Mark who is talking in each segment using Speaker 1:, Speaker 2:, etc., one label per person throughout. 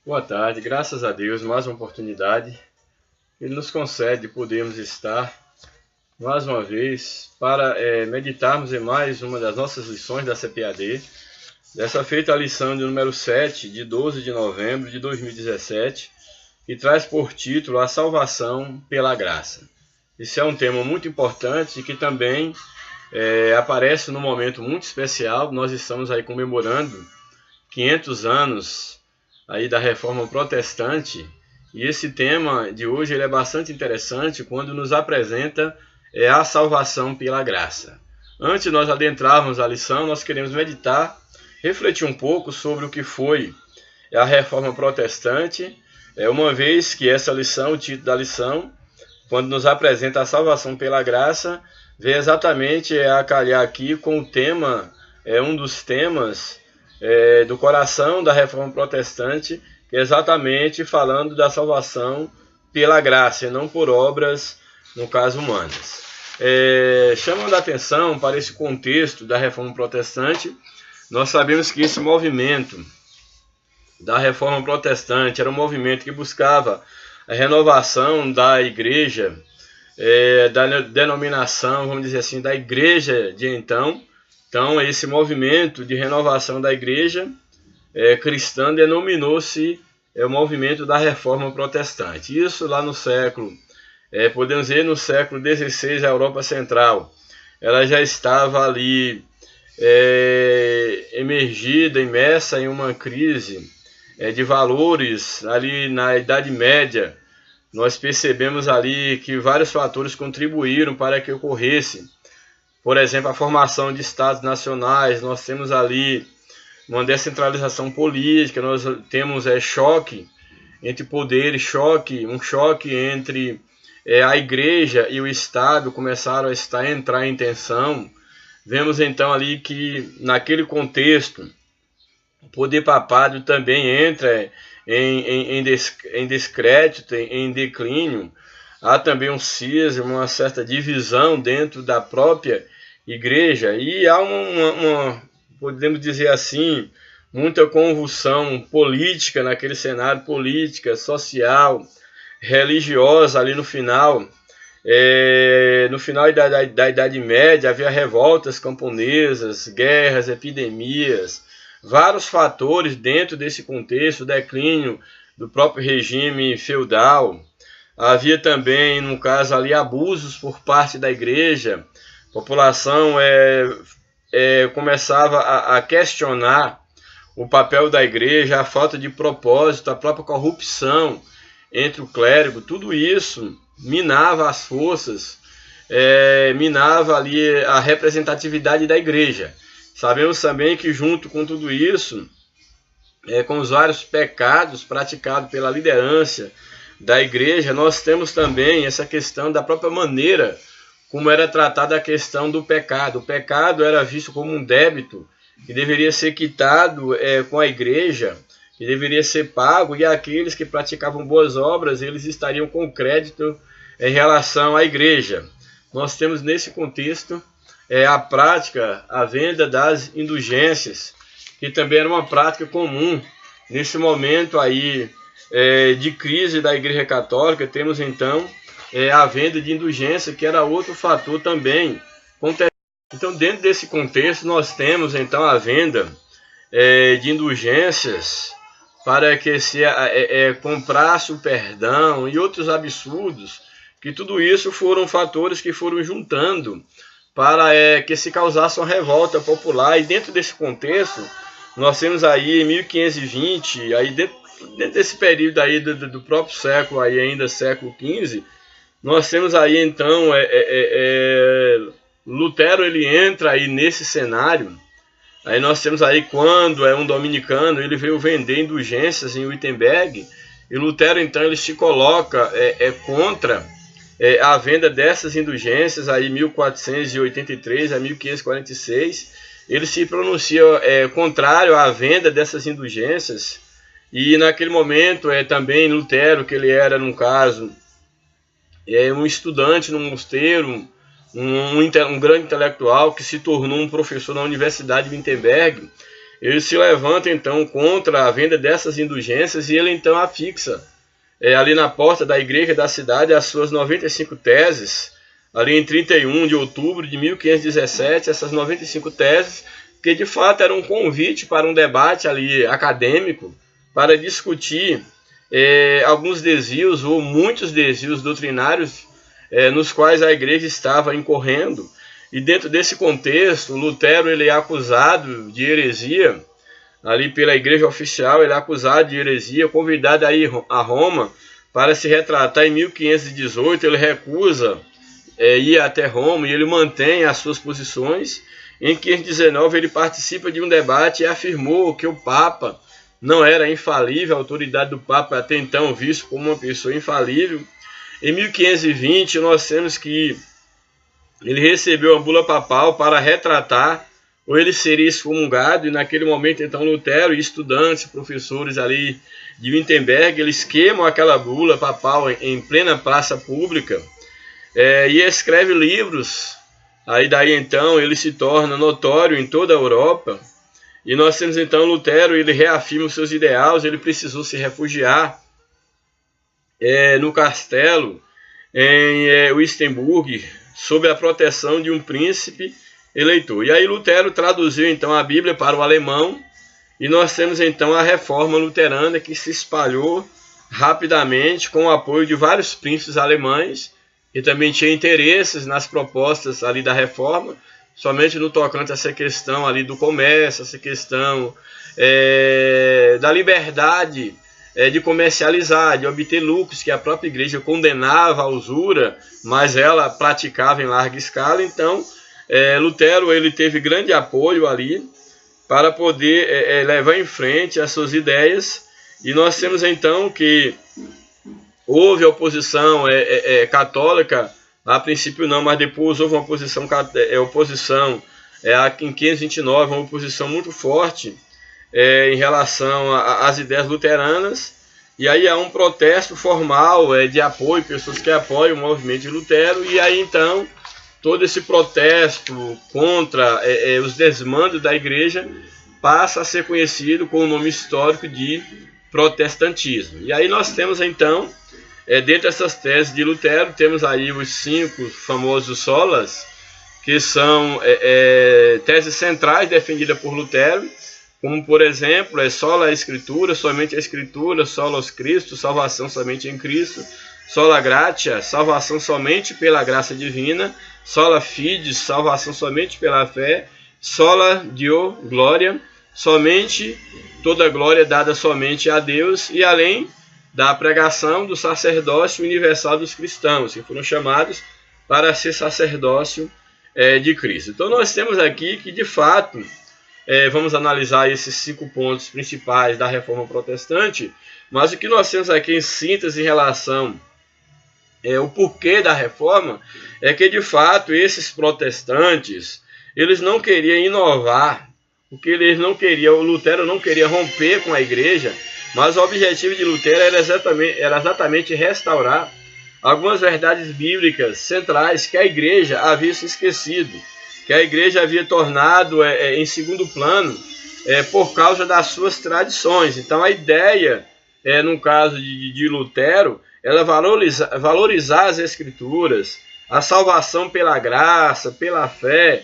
Speaker 1: Boa tarde, graças a Deus, mais uma oportunidade. Ele nos concede podermos estar mais uma vez para meditarmos em mais uma das nossas lições da CPAD. Dessa feita a lição de número 7, de 12 de novembro de 2017, que traz por título a salvação pela graça. Esse é um tema muito importante e que também aparece num momento muito especial. Nós estamos aí comemorando 500 anos aí da Reforma Protestante, e esse tema de hoje ele é bastante interessante quando nos apresenta a salvação pela graça. Antes de nós adentrarmos a lição, nós queremos meditar, refletir um pouco sobre o que foi a Reforma Protestante, uma vez que essa lição, o título da lição, quando nos apresenta a salvação pela graça, vem exatamente a calhar aqui com o tema, um dos temas do coração da Reforma Protestante, que é exatamente falando da salvação pela graça e não por obras, no caso, humanas. Chamando a atenção para esse contexto da Reforma Protestante, nós sabemos que esse movimento da Reforma Protestante era um movimento que buscava a renovação da igreja, da denominação, vamos dizer assim, da igreja de então. Então, esse movimento de renovação da igreja cristã denominou-se o movimento da Reforma Protestante. Isso lá no século, podemos dizer, no século XVI, a Europa Central, ela já estava ali emergida, imersa em uma crise de valores. Ali na Idade Média, nós percebemos ali que vários fatores contribuíram para que ocorresse. Por exemplo, a formação de estados nacionais. Nós temos ali uma descentralização política, nós temos choque entre poderes, um choque entre a igreja e o Estado começaram a entrar em tensão. Vemos então ali que naquele contexto o poder papado também entra em descrédito, em declínio. Há também um cisma, uma certa divisão dentro da própria igreja, e há podemos dizer assim, muita convulsão política naquele cenário, política, social, religiosa ali no final. No final da Idade Média havia revoltas camponesas, guerras, epidemias, vários fatores dentro desse contexto, declínio do próprio regime feudal. Havia também, no caso ali, abusos por parte da igreja. A população começava a questionar o papel da igreja, a falta de propósito, a própria corrupção entre o clérigo. Tudo isso minava as forças, minava ali a representatividade da igreja. Sabemos também que junto com tudo isso, com os vários pecados praticados pela liderança da igreja, nós temos também essa questão da própria maneira como era tratada a questão do pecado. O pecado era visto como um débito que deveria ser quitado com a igreja, que deveria ser pago, e aqueles que praticavam boas obras, eles estariam com crédito em relação à igreja. Nós temos nesse contexto a prática, a venda das indulgências, que também era uma prática comum nesse momento aí de crise da Igreja Católica. Temos então a venda de indulgência, que era outro fator também. Então, dentro desse contexto, nós temos então a venda de indulgências para que se comprasse o perdão e outros absurdos, que tudo isso foram fatores que foram juntando para que se causasse uma revolta popular. E dentro desse contexto, nós temos aí em 1520, aí dentro desse período aí do próprio século, aí ainda século XV, nós temos aí então Lutero, ele entra aí nesse cenário. Aí nós temos aí quando um dominicano, ele veio vender indulgências em Wittenberg, e Lutero então ele se coloca contra a venda dessas indulgências aí 1483 a 1546. Ele se pronuncia contrário à venda dessas indulgências. E naquele momento também Lutero, que ele era, no caso, um estudante no mosteiro, um grande intelectual que se tornou um professor na Universidade de Wittenberg, ele se levanta então contra a venda dessas indulgências e ele então afixa ali na porta da igreja da cidade as suas 95 teses, ali em 31 de outubro de 1517, essas 95 teses, que de fato era um convite para um debate ali acadêmico, para discutir alguns desvios ou muitos desvios doutrinários nos quais a igreja estava incorrendo. E dentro desse contexto, Lutero ele é acusado de heresia, ali pela igreja oficial, ele é acusado de heresia, convidado a ir a Roma para se retratar em 1518, ele recusa ir até Roma e ele mantém as suas posições. Em 1519 ele participa de um debate e afirmou que o Papa não era infalível, a autoridade do Papa até então visto como uma pessoa infalível. Em 1520 nós temos que ele recebeu a bula papal para retratar ou ele seria excomungado, e naquele momento então Lutero e estudantes, professores ali de Wittenberg, eles queimam aquela bula papal em plena praça pública e escreve livros. Aí daí então ele se torna notório em toda a Europa, e nós temos então Lutero, ele reafirma os seus ideais, ele precisou se refugiar no castelo em Wittenberg, sob a proteção de um príncipe eleitor. E aí Lutero traduziu então a Bíblia para o alemão, e nós temos então a reforma luterana que se espalhou rapidamente com o apoio de vários príncipes alemães, que também tinham interesses nas propostas ali da reforma, somente no tocante a essa questão ali do comércio, essa questão da liberdade de comercializar, de obter lucros, que a própria igreja condenava a usura, mas ela praticava em larga escala. Então, Lutero ele teve grande apoio ali para poder levar em frente as suas ideias, e nós temos então que houve oposição católica, a princípio não, mas depois houve uma oposição em 1529, uma oposição muito forte em relação às ideias luteranas, e aí há um protesto formal de apoio, pessoas que apoiam o movimento de Lutero, e aí então todo esse protesto contra os desmandos da igreja passa a ser conhecido com o nome histórico de protestantismo. E aí nós temos então, dentro dessas teses de Lutero, temos aí os 5 famosos solas, que são teses centrais defendidas por Lutero, como por exemplo, sola Escritura, somente a Escritura, solos Cristo, salvação somente em Cristo, sola gratia, salvação somente pela graça divina, sola fide, salvação somente pela fé, sola Deo, glória, somente toda glória dada somente a Deus, e além da pregação do sacerdócio universal dos cristãos, que foram chamados para ser sacerdócio de Cristo. Então nós temos aqui que de fato vamos analisar esses 5 pontos principais da reforma protestante, mas o que nós temos aqui em síntese em relação o porquê da reforma é que de fato esses protestantes eles não queriam inovar, porque eles não queriam, o Lutero não queria romper com a igreja, mas o objetivo de Lutero era exatamente restaurar algumas verdades bíblicas centrais que a igreja havia se esquecido, que a igreja havia tornado em segundo plano por causa das suas tradições. Então a ideia, no caso de Lutero, ela valorizar as escrituras, a salvação pela graça, pela fé,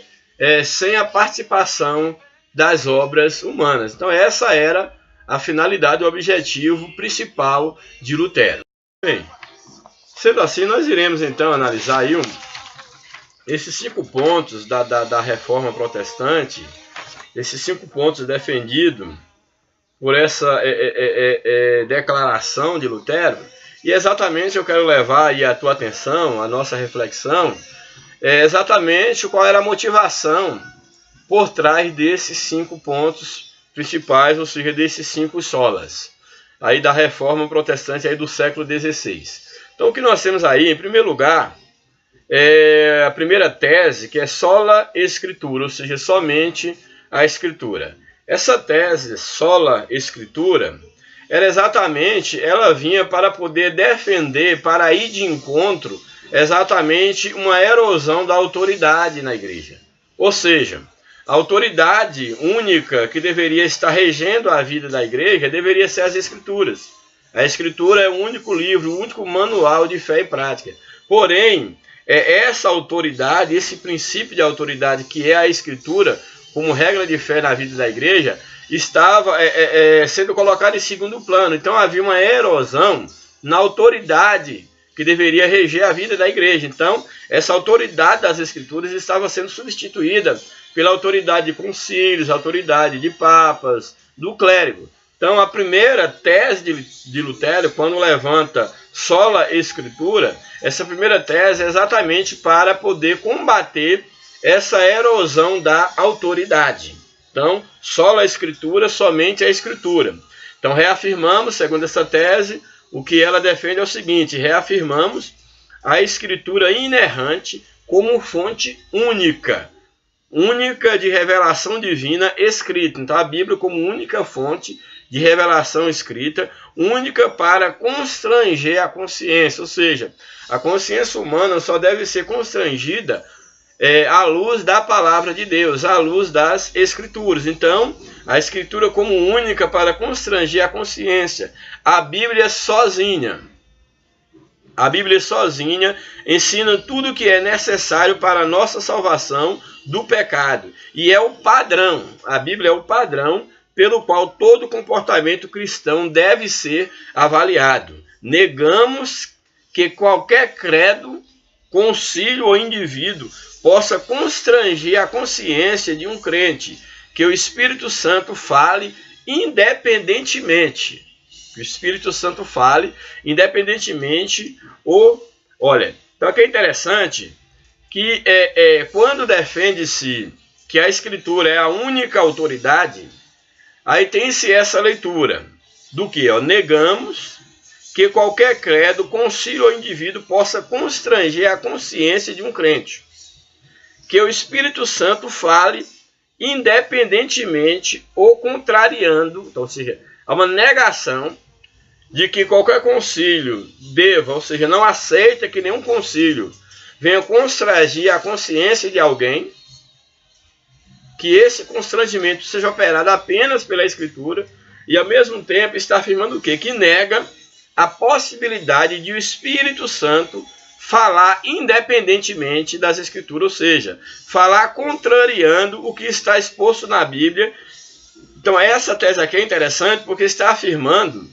Speaker 1: sem a participação das obras humanas. Então essa era a finalidade, o objetivo principal de Lutero. Bem, sendo assim, nós iremos então analisar aí esses 5 pontos da reforma protestante, esses 5 pontos defendidos por essa declaração de Lutero, e exatamente eu quero levar aí a tua atenção, a nossa reflexão, exatamente qual era a motivação por trás desses 5 pontos principais, ou seja, desses 5 solas, aí da reforma protestante aí do século XVI. Então o que nós temos aí, em primeiro lugar, a primeira tese, que é sola Escritura, ou seja, somente a Escritura. Essa tese, sola Escritura, ela vinha para poder defender, para ir de encontro, exatamente uma erosão da autoridade na igreja. Ou seja, a autoridade única que deveria estar regendo a vida da igreja deveria ser as Escrituras. A Escritura é o único livro, o único manual de fé e prática. Porém, essa autoridade, esse princípio de autoridade que é a Escritura, como regra de fé na vida da igreja, estava sendo colocado em segundo plano. Então havia uma erosão na autoridade que deveria reger a vida da igreja. Então, essa autoridade das Escrituras estava sendo substituída pela autoridade de concílios, autoridade de papas, do clérigo. Então, a primeira tese de Lutero, quando levanta sola Escritura, essa primeira tese é exatamente para poder combater essa erosão da autoridade. Então, sola Escritura, somente a Escritura. Então, reafirmamos, segundo essa tese, o que ela defende é o seguinte: reafirmamos a Escritura inerrante como fonte única de revelação divina escrita. Então, a Bíblia como única fonte de revelação escrita, única para constranger a consciência, ou seja, a consciência humana só deve ser constrangida à luz da palavra de Deus, à luz das Escrituras. Então, a Escritura como única para constranger a consciência. A Bíblia sozinha ensina tudo o que é necessário para a nossa salvação do pecado. E é o padrão, a Bíblia é o padrão pelo qual todo comportamento cristão deve ser avaliado. Negamos que qualquer credo, concílio ou indivíduo possa constranger a consciência de um crente, que o Espírito Santo fale independentemente. Que o Espírito Santo fale independentemente. Olha, então aqui é interessante que quando defende-se que a Escritura é a única autoridade, aí tem-se essa leitura do que? Negamos que qualquer credo, concílio ou indivíduo possa constranger a consciência de um crente. Que o Espírito Santo fale independentemente ou contrariando, então, ou seja, há uma negação de que qualquer concílio deva, ou seja, não aceita que nenhum concílio venha constranger a consciência de alguém, que esse constrangimento seja operado apenas pela Escritura, e ao mesmo tempo está afirmando o quê? Que nega a possibilidade de o Espírito Santo falar independentemente das Escrituras, ou seja, falar contrariando o que está exposto na Bíblia. Então essa tese aqui é interessante porque está afirmando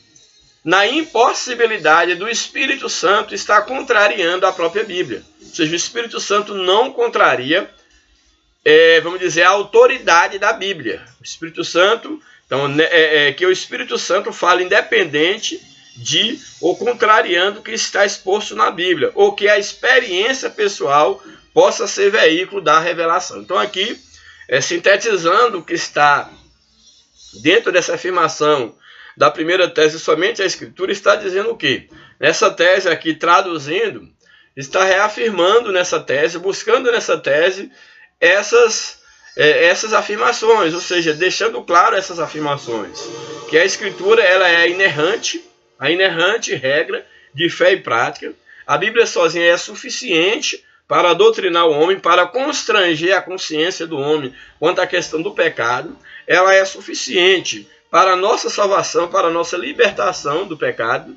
Speaker 1: na impossibilidade do Espírito Santo estar contrariando a própria Bíblia. Ou seja, o Espírito Santo não contraria, vamos dizer, a autoridade da Bíblia. O Espírito Santo, então, que o Espírito Santo fala independente de ou contrariando o que está exposto na Bíblia, ou que a experiência pessoal possa ser veículo da revelação. Então aqui, sintetizando o que está dentro dessa afirmação da primeira tese, somente a Escritura, está dizendo o quê? Nessa tese aqui, traduzindo, está reafirmando nessa tese, buscando nessa tese essas afirmações, ou seja, deixando claro essas afirmações, que a Escritura ela é inerrante, a inerrante regra de fé e prática. A Bíblia sozinha é suficiente para doutrinar o homem, para constranger a consciência do homem quanto à questão do pecado. Ela é suficiente para a nossa salvação, para a nossa libertação do pecado.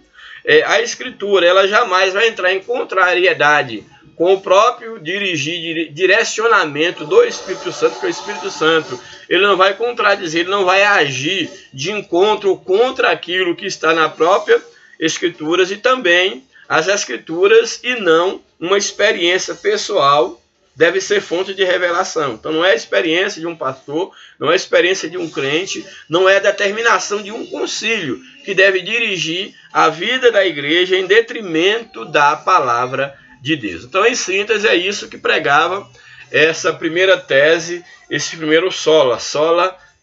Speaker 1: A Escritura ela jamais vai entrar em contrariedade com o próprio direcionamento do Espírito Santo, que o Espírito Santo ele não vai contradizer, ele não vai agir de encontro contra aquilo que está na própria Escrituras, e também as Escrituras e não uma experiência pessoal deve ser fonte de revelação. Então não é a experiência de um pastor, não é a experiência de um crente, não é a determinação de um concílio que deve dirigir a vida da igreja em detrimento da palavra de Deus. Então, em síntese, é isso que pregava essa primeira tese, esse primeiro sola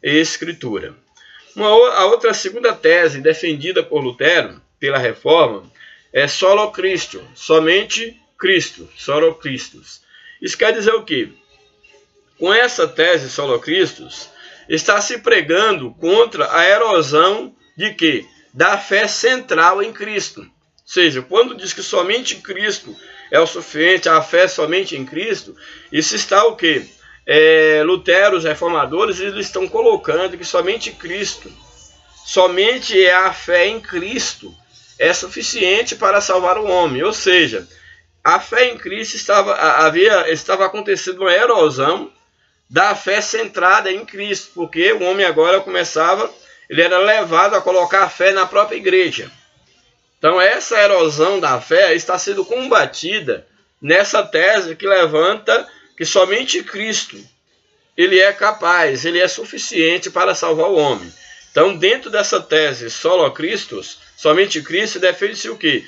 Speaker 1: Escritura. A outra segunda tese defendida por Lutero, pela Reforma, é solo Christo, somente Cristo, solo Christus. Isso quer dizer o quê? Com essa tese solo Christus, está se pregando contra a erosão de quê? Da fé central em Cristo. Ou seja, quando diz que somente Cristo é o suficiente, a fé somente em Cristo, isso está o quê? Lutero, os reformadores, eles estão colocando que somente Cristo, somente a fé em Cristo é suficiente para salvar o homem. Ou seja, a fé em Cristo estava acontecendo uma erosão da fé centrada em Cristo, porque o homem agora ele era levado a colocar a fé na própria igreja. Então essa erosão da fé está sendo combatida nessa tese que levanta que somente Cristo, ele é capaz, ele é suficiente para salvar o homem. Então dentro dessa tese solo Christus, somente Cristo, defende-se o quê?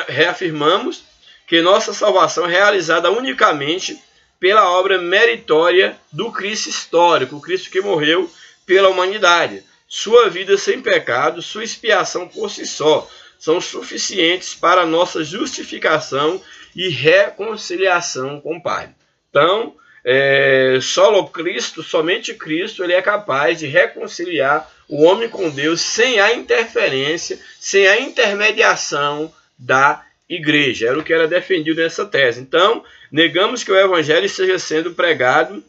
Speaker 1: Reafirmamos que nossa salvação é realizada unicamente pela obra meritória do Cristo histórico, o Cristo que morreu pela humanidade. Sua vida sem pecado, sua expiação por si só, são suficientes para nossa justificação e reconciliação com o Pai. Então, solo Cristo, somente Cristo, ele é capaz de reconciliar o homem com Deus sem a interferência, sem a intermediação da igreja. Era o que era defendido nessa tese. Então, negamos que o evangelho esteja sendo pregado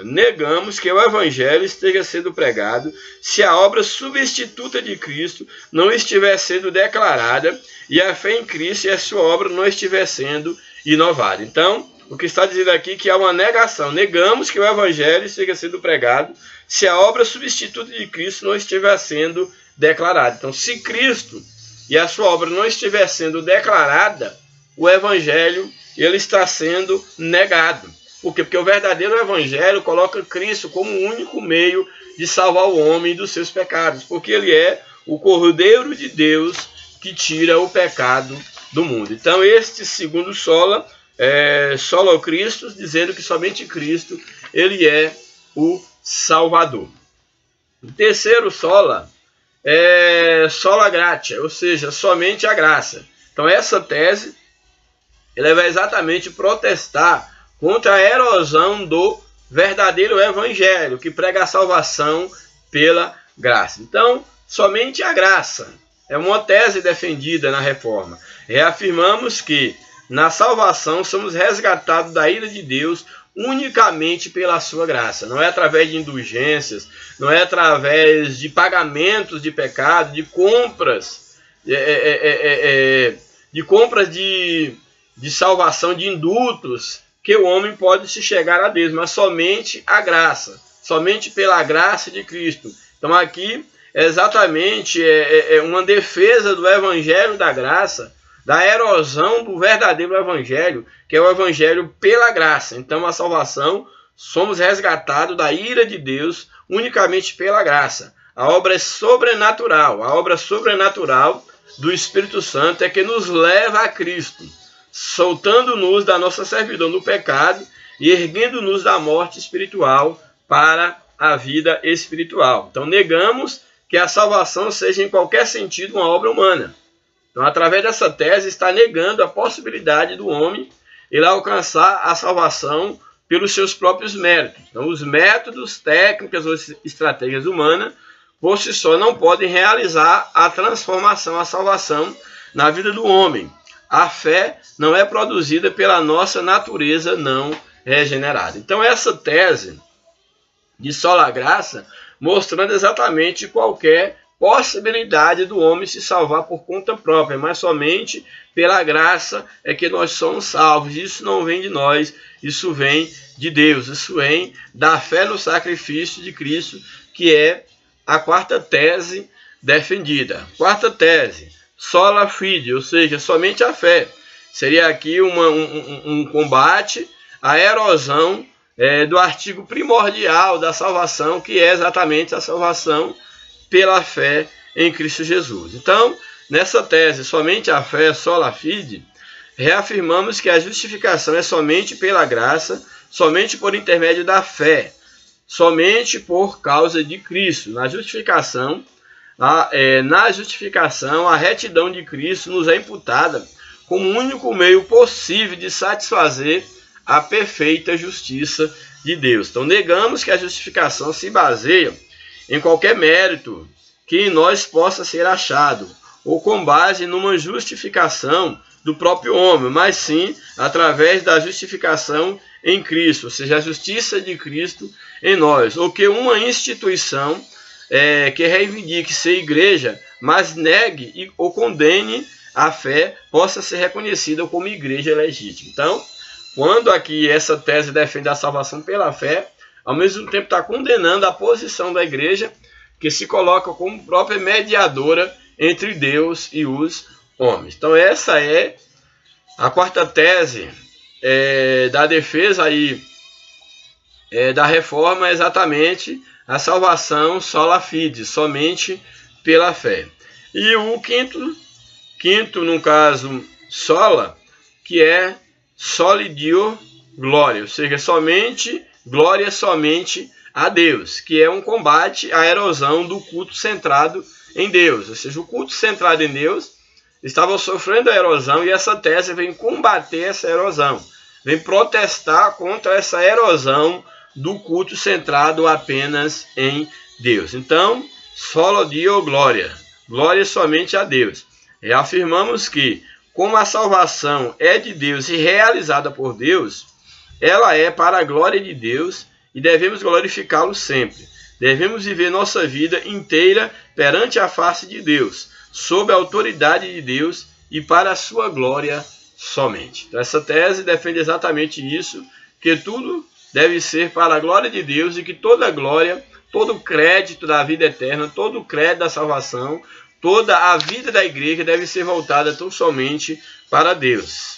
Speaker 1: negamos que o evangelho esteja sendo pregado se a obra substituta de Cristo não estiver sendo declarada e a fé em Cristo e a sua obra não estiver sendo inovada. Então, o que está dizendo aqui é que há uma negação. Negamos que o evangelho esteja sendo pregado se a obra substituta de Cristo não estiver sendo declarada. Então, se Cristo e a sua obra não estiver sendo declarada, o evangelho ele está sendo negado. Por quê? Porque o verdadeiro evangelho coloca Cristo como o único meio de salvar o homem dos seus pecados, porque ele é o Cordeiro de Deus que tira o pecado do mundo. Então este segundo solo Cristo, dizendo que somente Cristo ele é o Salvador. O terceiro sola é sola gratia, ou seja, somente a graça. Então essa tese ela vai exatamente protestar contra a erosão do verdadeiro evangelho, que prega a salvação pela graça. Então, somente a graça é uma tese defendida na Reforma. Reafirmamos que na salvação somos resgatados da ira de Deus unicamente pela sua graça. Não é através de indulgências, não é através de pagamentos de pecado, de compras, de salvação, de indultos, que o homem pode se chegar a Deus, mas somente a graça, somente pela graça de Cristo. Então aqui é exatamente uma defesa do evangelho da graça, da erosão do verdadeiro evangelho, que é o evangelho pela graça. Então a salvação, somos resgatados da ira de Deus unicamente pela graça. A obra é sobrenatural, a obra sobrenatural do Espírito Santo é que nos leva a Cristo, soltando-nos da nossa servidão no pecado e erguendo-nos da morte espiritual para a vida espiritual. Então negamos que a salvação seja em qualquer sentido uma obra humana. Então através dessa tese está negando a possibilidade do homem ele alcançar a salvação pelos seus próprios méritos. Então os métodos, técnicas ou estratégias humanas por si só não podem realizar a transformação, a salvação na vida do homem. A fé não é produzida pela nossa natureza não regenerada. Então essa tese de sola graça, mostrando exatamente qualquer possibilidade do homem se salvar por conta própria, mas somente pela graça é que nós somos salvos. Isso não vem de nós, isso vem de Deus, isso vem da fé no sacrifício de Cristo, que é a quarta tese defendida. Quarta tese, sola fide, ou seja, somente a fé. Seria aqui um combate à erosão do artigo primordial da salvação, que é exatamente a salvação pela fé em Cristo Jesus. Então, nessa tese, somente a fé, sola fide, reafirmamos que a justificação é somente pela graça, somente por intermédio da fé, somente por causa de Cristo. Na justificação, a retidão de Cristo nos é imputada como o único meio possível de satisfazer a perfeita justiça de Deus. Então negamos que a justificação se baseia em qualquer mérito que em nós possa ser achado, ou com base numa justificação do próprio homem, mas sim através da justificação em Cristo, ou seja, a justiça de Cristo em nós, ou que uma instituição que reivindique ser igreja, mas negue ou condene a fé, possa ser reconhecida como igreja legítima. Então, quando aqui essa tese defende a salvação pela fé, ao mesmo tempo está condenando a posição da igreja, que se coloca como própria mediadora entre Deus e os homens. Então essa é a quarta tese da defesa aí, da reforma, exatamente a salvação sola fide, somente pela fé. E o quinto no caso, sola, que é soli Deo glória, ou seja, somente glória somente a Deus, que é um combate à erosão do culto centrado em Deus. Ou seja, o culto centrado em Deus estava sofrendo a erosão e essa tese vem combater essa erosão, vem protestar contra essa erosão do culto centrado apenas em Deus. Então, solo Deo glória, glória somente a Deus. Reafirmamos que, como a salvação é de Deus e realizada por Deus, ela é para a glória de Deus e devemos glorificá-lo sempre. Devemos viver nossa vida inteira perante a face de Deus, sob a autoridade de Deus e para a sua glória somente. Então, essa tese defende exatamente isso, que tudo deve ser para a glória de Deus e que toda a glória, todo o crédito da vida eterna, todo o crédito da salvação, toda a vida da igreja deve ser voltada tão somente para Deus.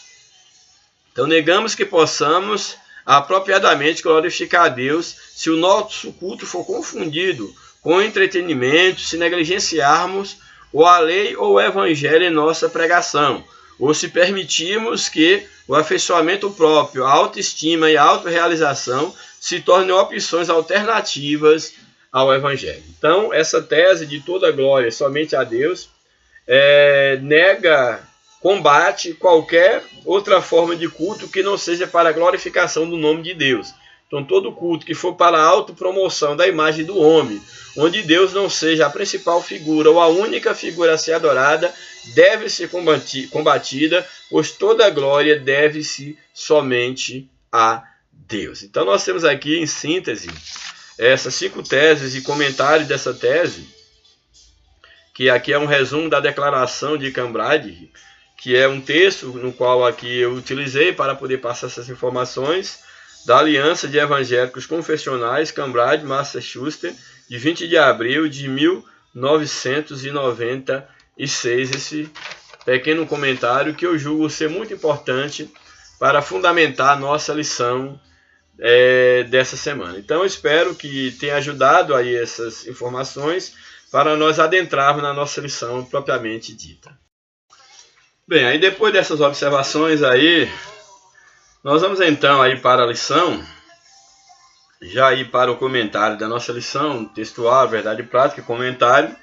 Speaker 1: Então, negamos que possamos apropriadamente glorificar a Deus se o nosso culto for confundido com entretenimento, se negligenciarmos ou a lei ou o evangelho em nossa pregação, ou se permitirmos que o afeiçoamento próprio, a autoestima e a autorrealização se tornem opções alternativas ao evangelho. Então, essa tese de toda glória somente a Deus combate qualquer outra forma de culto que não seja para a glorificação do nome de Deus. Então, todo culto que for para a autopromoção da imagem do homem, onde Deus não seja a principal figura ou a única figura a ser adorada, deve ser combatida, pois toda glória deve-se somente a Deus. Então, nós temos aqui, em síntese, essas 5 teses e comentários dessa tese, que aqui é um resumo da declaração de Cambridge, que é um texto no qual aqui eu utilizei para poder passar essas informações, da Aliança de Evangélicos Confessionais, Cambridge, Massachusetts, de 20 de abril de 1996. Esse pequeno comentário que eu julgo ser muito importante para fundamentar a nossa lição dessa semana. Então, eu espero que tenha ajudado aí essas informações para nós adentrarmos na nossa lição propriamente dita. Bem, aí depois dessas observações aí, nós vamos então aí para a lição, já ir para o comentário da nossa lição, textual, verdade prática e comentário.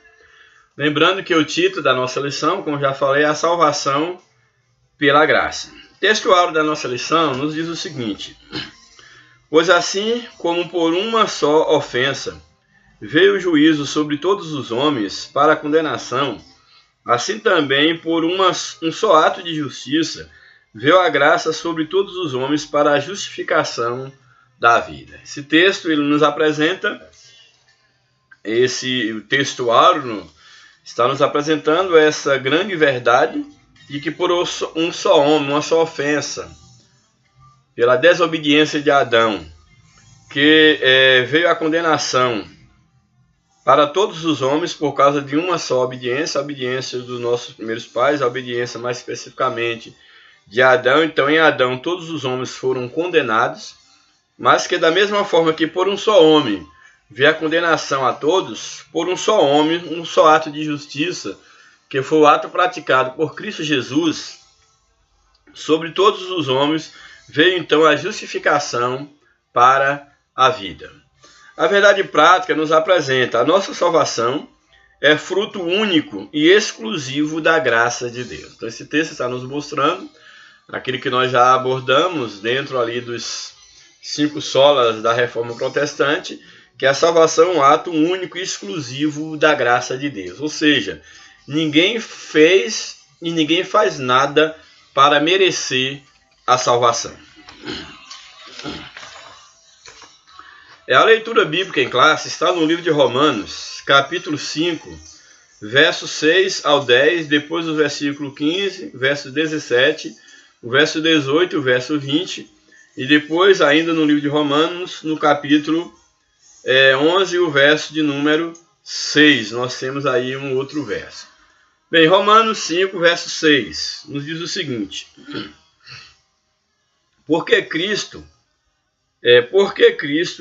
Speaker 1: Lembrando que o título da nossa lição, como já falei, é a salvação pela graça. O textual da nossa lição nos diz o seguinte: pois assim como por uma só ofensa veio o juízo sobre todos os homens para a condenação, assim também por um só ato de justiça veio a graça sobre todos os homens para a justificação da vida. Esse texto ele nos apresenta, esse textuário está nos apresentando essa grande verdade de que por um só homem, uma só ofensa, pela desobediência de Adão, que veio a condenação para todos os homens por causa de uma só obediência, a obediência dos nossos primeiros pais, a obediência mais especificamente de Adão. Então, em Adão, todos os homens foram condenados, mas que da mesma forma que por um só homem veio a condenação a todos, por um só homem, um só ato de justiça, que foi o ato praticado por Cristo Jesus, sobre todos os homens, veio então a justificação para a vida. A verdade prática nos apresenta a nossa salvação é fruto único e exclusivo da graça de Deus. Então esse texto está nos mostrando aquilo que nós já abordamos dentro ali dos 5 solas da Reforma Protestante, que a salvação é um ato único e exclusivo da graça de Deus. Ou seja, ninguém fez e ninguém faz nada para merecer a salvação. A leitura bíblica em classe está no livro de Romanos, capítulo 5, verso 6 ao 10, depois do versículo 15, verso 17, o verso 18 e o verso 20, e depois ainda no livro de Romanos, no capítulo 11, o verso de número 6. Nós temos aí um outro verso. Bem, Romanos 5, verso 6, nos diz o seguinte: Porque Cristo,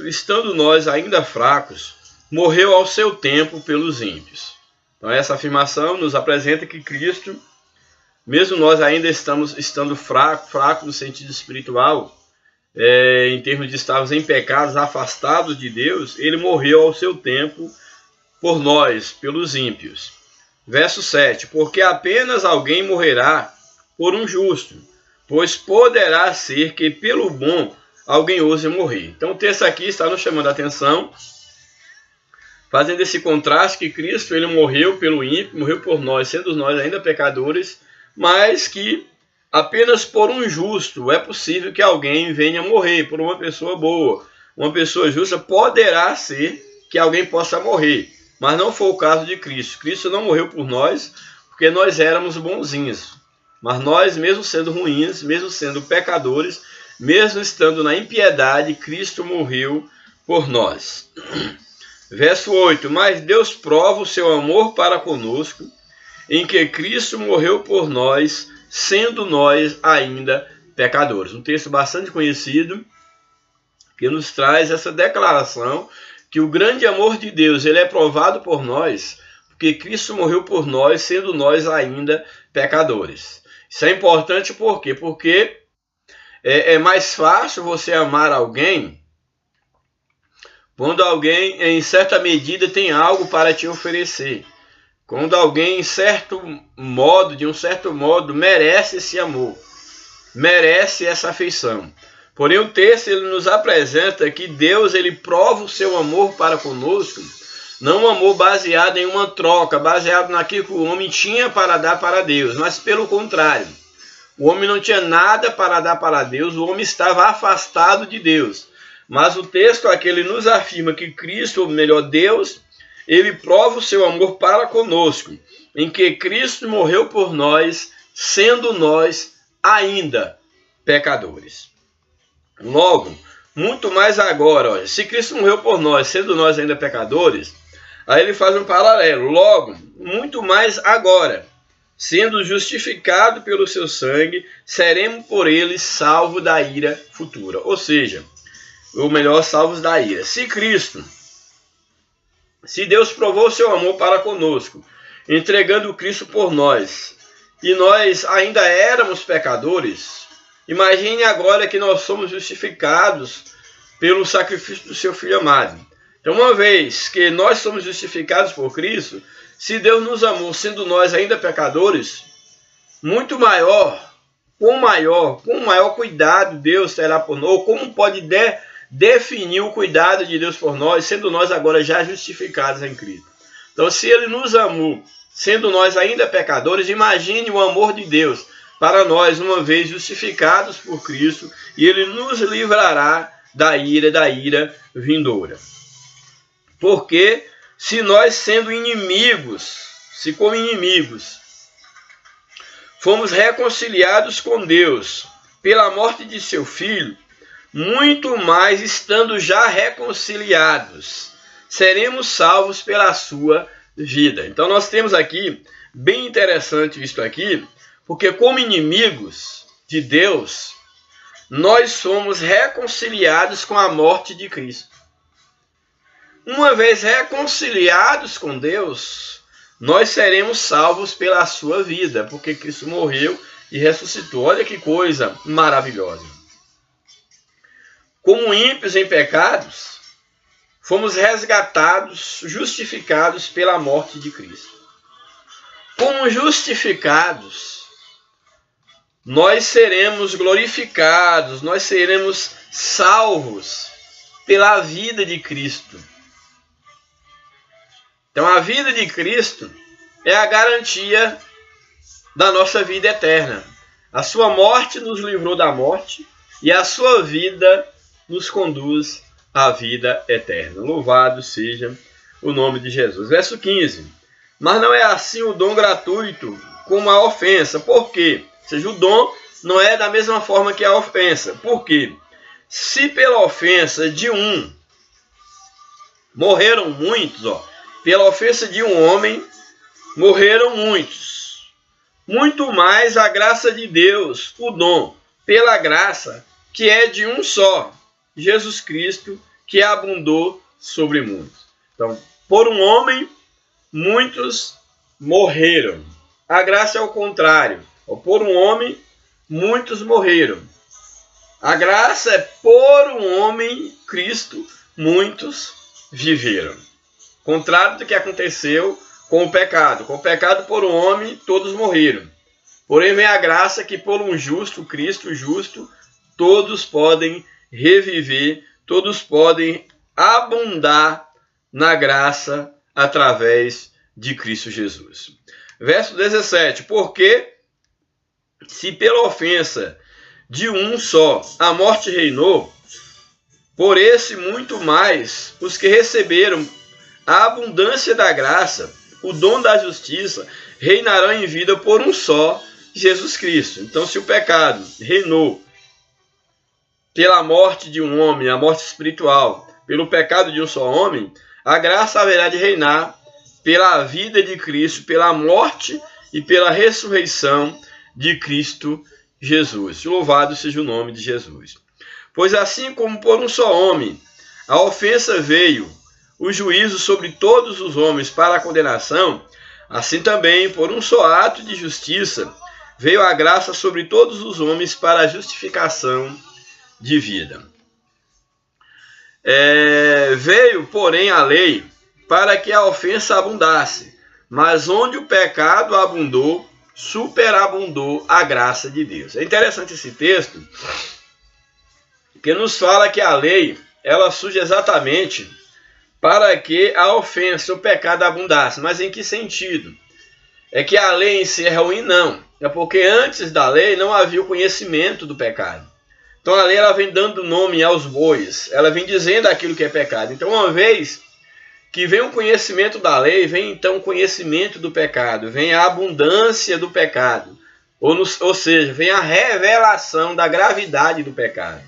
Speaker 1: estando nós ainda fracos, morreu ao seu tempo pelos ímpios. Então essa afirmação nos apresenta que Cristo, mesmo nós ainda estando fracos no sentido espiritual, em termos de estarmos em pecados, afastados de Deus, ele morreu ao seu tempo por nós, pelos ímpios. Verso 7, porque apenas alguém morrerá por um justo, pois poderá ser que pelo bom alguém ouse morrer. Então o texto aqui está nos chamando a atenção, fazendo esse contraste que Cristo ele morreu pelo ímpio, morreu por nós, sendo nós ainda pecadores, mas que apenas por um justo é possível que alguém venha morrer, por uma pessoa boa, uma pessoa justa, poderá ser que alguém possa morrer, mas não foi o caso de Cristo. Cristo não morreu por nós, porque nós éramos bonzinhos, mas nós, mesmo sendo ruins, mesmo sendo pecadores, mesmo estando na impiedade, Cristo morreu por nós. Verso 8, mas Deus prova o seu amor para conosco, em que Cristo morreu por nós, sendo nós ainda pecadores. Um texto bastante conhecido, que nos traz essa declaração, que o grande amor de Deus ele é provado por nós, porque Cristo morreu por nós, sendo nós ainda pecadores. Isso é importante por quê? Porque é mais fácil você amar alguém quando alguém, em certa medida, tem algo para te oferecer. Quando alguém, de um certo modo, merece esse amor, merece essa afeição. Porém, o texto ele nos apresenta que Deus ele prova o seu amor para conosco, não um amor baseado em uma troca, baseado naquilo que o homem tinha para dar para Deus, mas pelo contrário. O homem não tinha nada para dar para Deus, o homem estava afastado de Deus. Mas o texto aqui ele nos afirma que Cristo, ou melhor, Deus, ele prova o seu amor para conosco, em que Cristo morreu por nós, sendo nós ainda pecadores. Logo, muito mais agora, olha, se Cristo morreu por nós, sendo nós ainda pecadores, aí ele faz um paralelo. Logo, muito mais agora, sendo justificado pelo seu sangue, seremos por ele salvos da ira futura. Ou seja, ou melhor, salvos da ira. Se Deus provou o seu amor para conosco, entregando Cristo por nós, e nós ainda éramos pecadores, imagine agora que nós somos justificados pelo sacrifício do seu Filho amado. Então, uma vez que nós somos justificados por Cristo, se Deus nos amou, sendo nós ainda pecadores, muito maior, com maior cuidado Deus terá por nós, como pode definir o cuidado de Deus por nós, sendo nós agora já justificados em Cristo. Então, se Ele nos amou, sendo nós ainda pecadores, imagine o amor de Deus para nós, uma vez justificados por Cristo, e Ele nos livrará da ira vindoura. Porque se nós, sendo inimigos, como inimigos, fomos reconciliados com Deus pela morte de seu Filho, muito mais, estando já reconciliados, seremos salvos pela sua vida. Então nós temos aqui, bem interessante isso aqui, porque como inimigos de Deus, nós somos reconciliados com a morte de Cristo. Uma vez reconciliados com Deus, nós seremos salvos pela sua vida, porque Cristo morreu e ressuscitou. Olha que coisa maravilhosa. Como ímpios em pecados, fomos resgatados, justificados pela morte de Cristo. Como justificados, nós seremos glorificados, nós seremos salvos pela vida de Cristo. Então a vida de Cristo é a garantia da nossa vida eterna. A sua morte nos livrou da morte e a sua vida nos conduz à vida eterna. Louvado seja o nome de Jesus. Verso 15. Mas não é assim o dom gratuito como a ofensa. Por quê? Ou seja, o dom não é da mesma forma que a ofensa. Por quê? Se pela ofensa de um morreram muitos, pela ofensa de um homem morreram muitos, muito mais a graça de Deus, o dom, pela graça, que é de um só, Jesus Cristo, que abundou sobre muitos. Então, por um homem, muitos morreram. A graça é o contrário. Por um homem, muitos morreram. A graça é por um homem, Cristo, muitos viveram. Contrário do que aconteceu com o pecado. Com o pecado, por um homem, todos morreram. Porém, vem a graça que por um justo, Cristo justo, todos podem reviver, todos podem abundar na graça através de Cristo Jesus. Verso 17. Porque se pela ofensa de um só a morte reinou, por esse muito mais os que receberam a abundância da graça, o dom da justiça, reinarão em vida por um só, Jesus Cristo. Então, se o pecado reinou pela morte de um homem, a morte espiritual, pelo pecado de um só homem, a graça haverá de reinar pela vida de Cristo, pela morte e pela ressurreição de Cristo Jesus. Louvado seja o nome de Jesus. Pois assim como por um só homem a ofensa veio, o juízo sobre todos os homens para a condenação, assim também por um só ato de justiça veio a graça sobre todos os homens para a justificação de vida. Veio, porém, a lei para que a ofensa abundasse, mas onde o pecado abundou, superabundou a graça de Deus. É interessante esse texto, que nos fala que a lei, ela surge exatamente para que a ofensa, o pecado abundasse. Mas em que sentido? É que a lei em si é ruim? Não. É porque antes da lei não havia o conhecimento do pecado. Então a lei ela vem dando nome aos bois, ela vem dizendo aquilo que é pecado. Então uma vez que vem o conhecimento da lei, vem então o conhecimento do pecado, vem a abundância do pecado. Ou seja, vem a revelação da gravidade do pecado.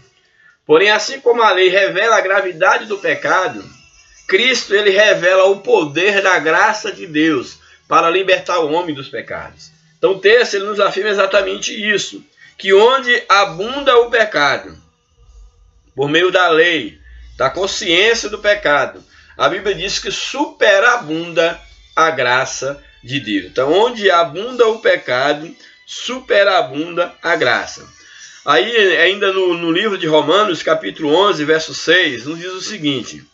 Speaker 1: Porém, assim como a lei revela a gravidade do pecado, Cristo ele revela o poder da graça de Deus para libertar o homem dos pecados. Então o texto ele nos afirma exatamente isso, que onde abunda o pecado, por meio da lei, da consciência do pecado, a Bíblia diz que superabunda a graça de Deus. Então onde abunda o pecado, superabunda a graça. Aí ainda no livro de Romanos, capítulo 11, verso 6, nos diz o seguinte: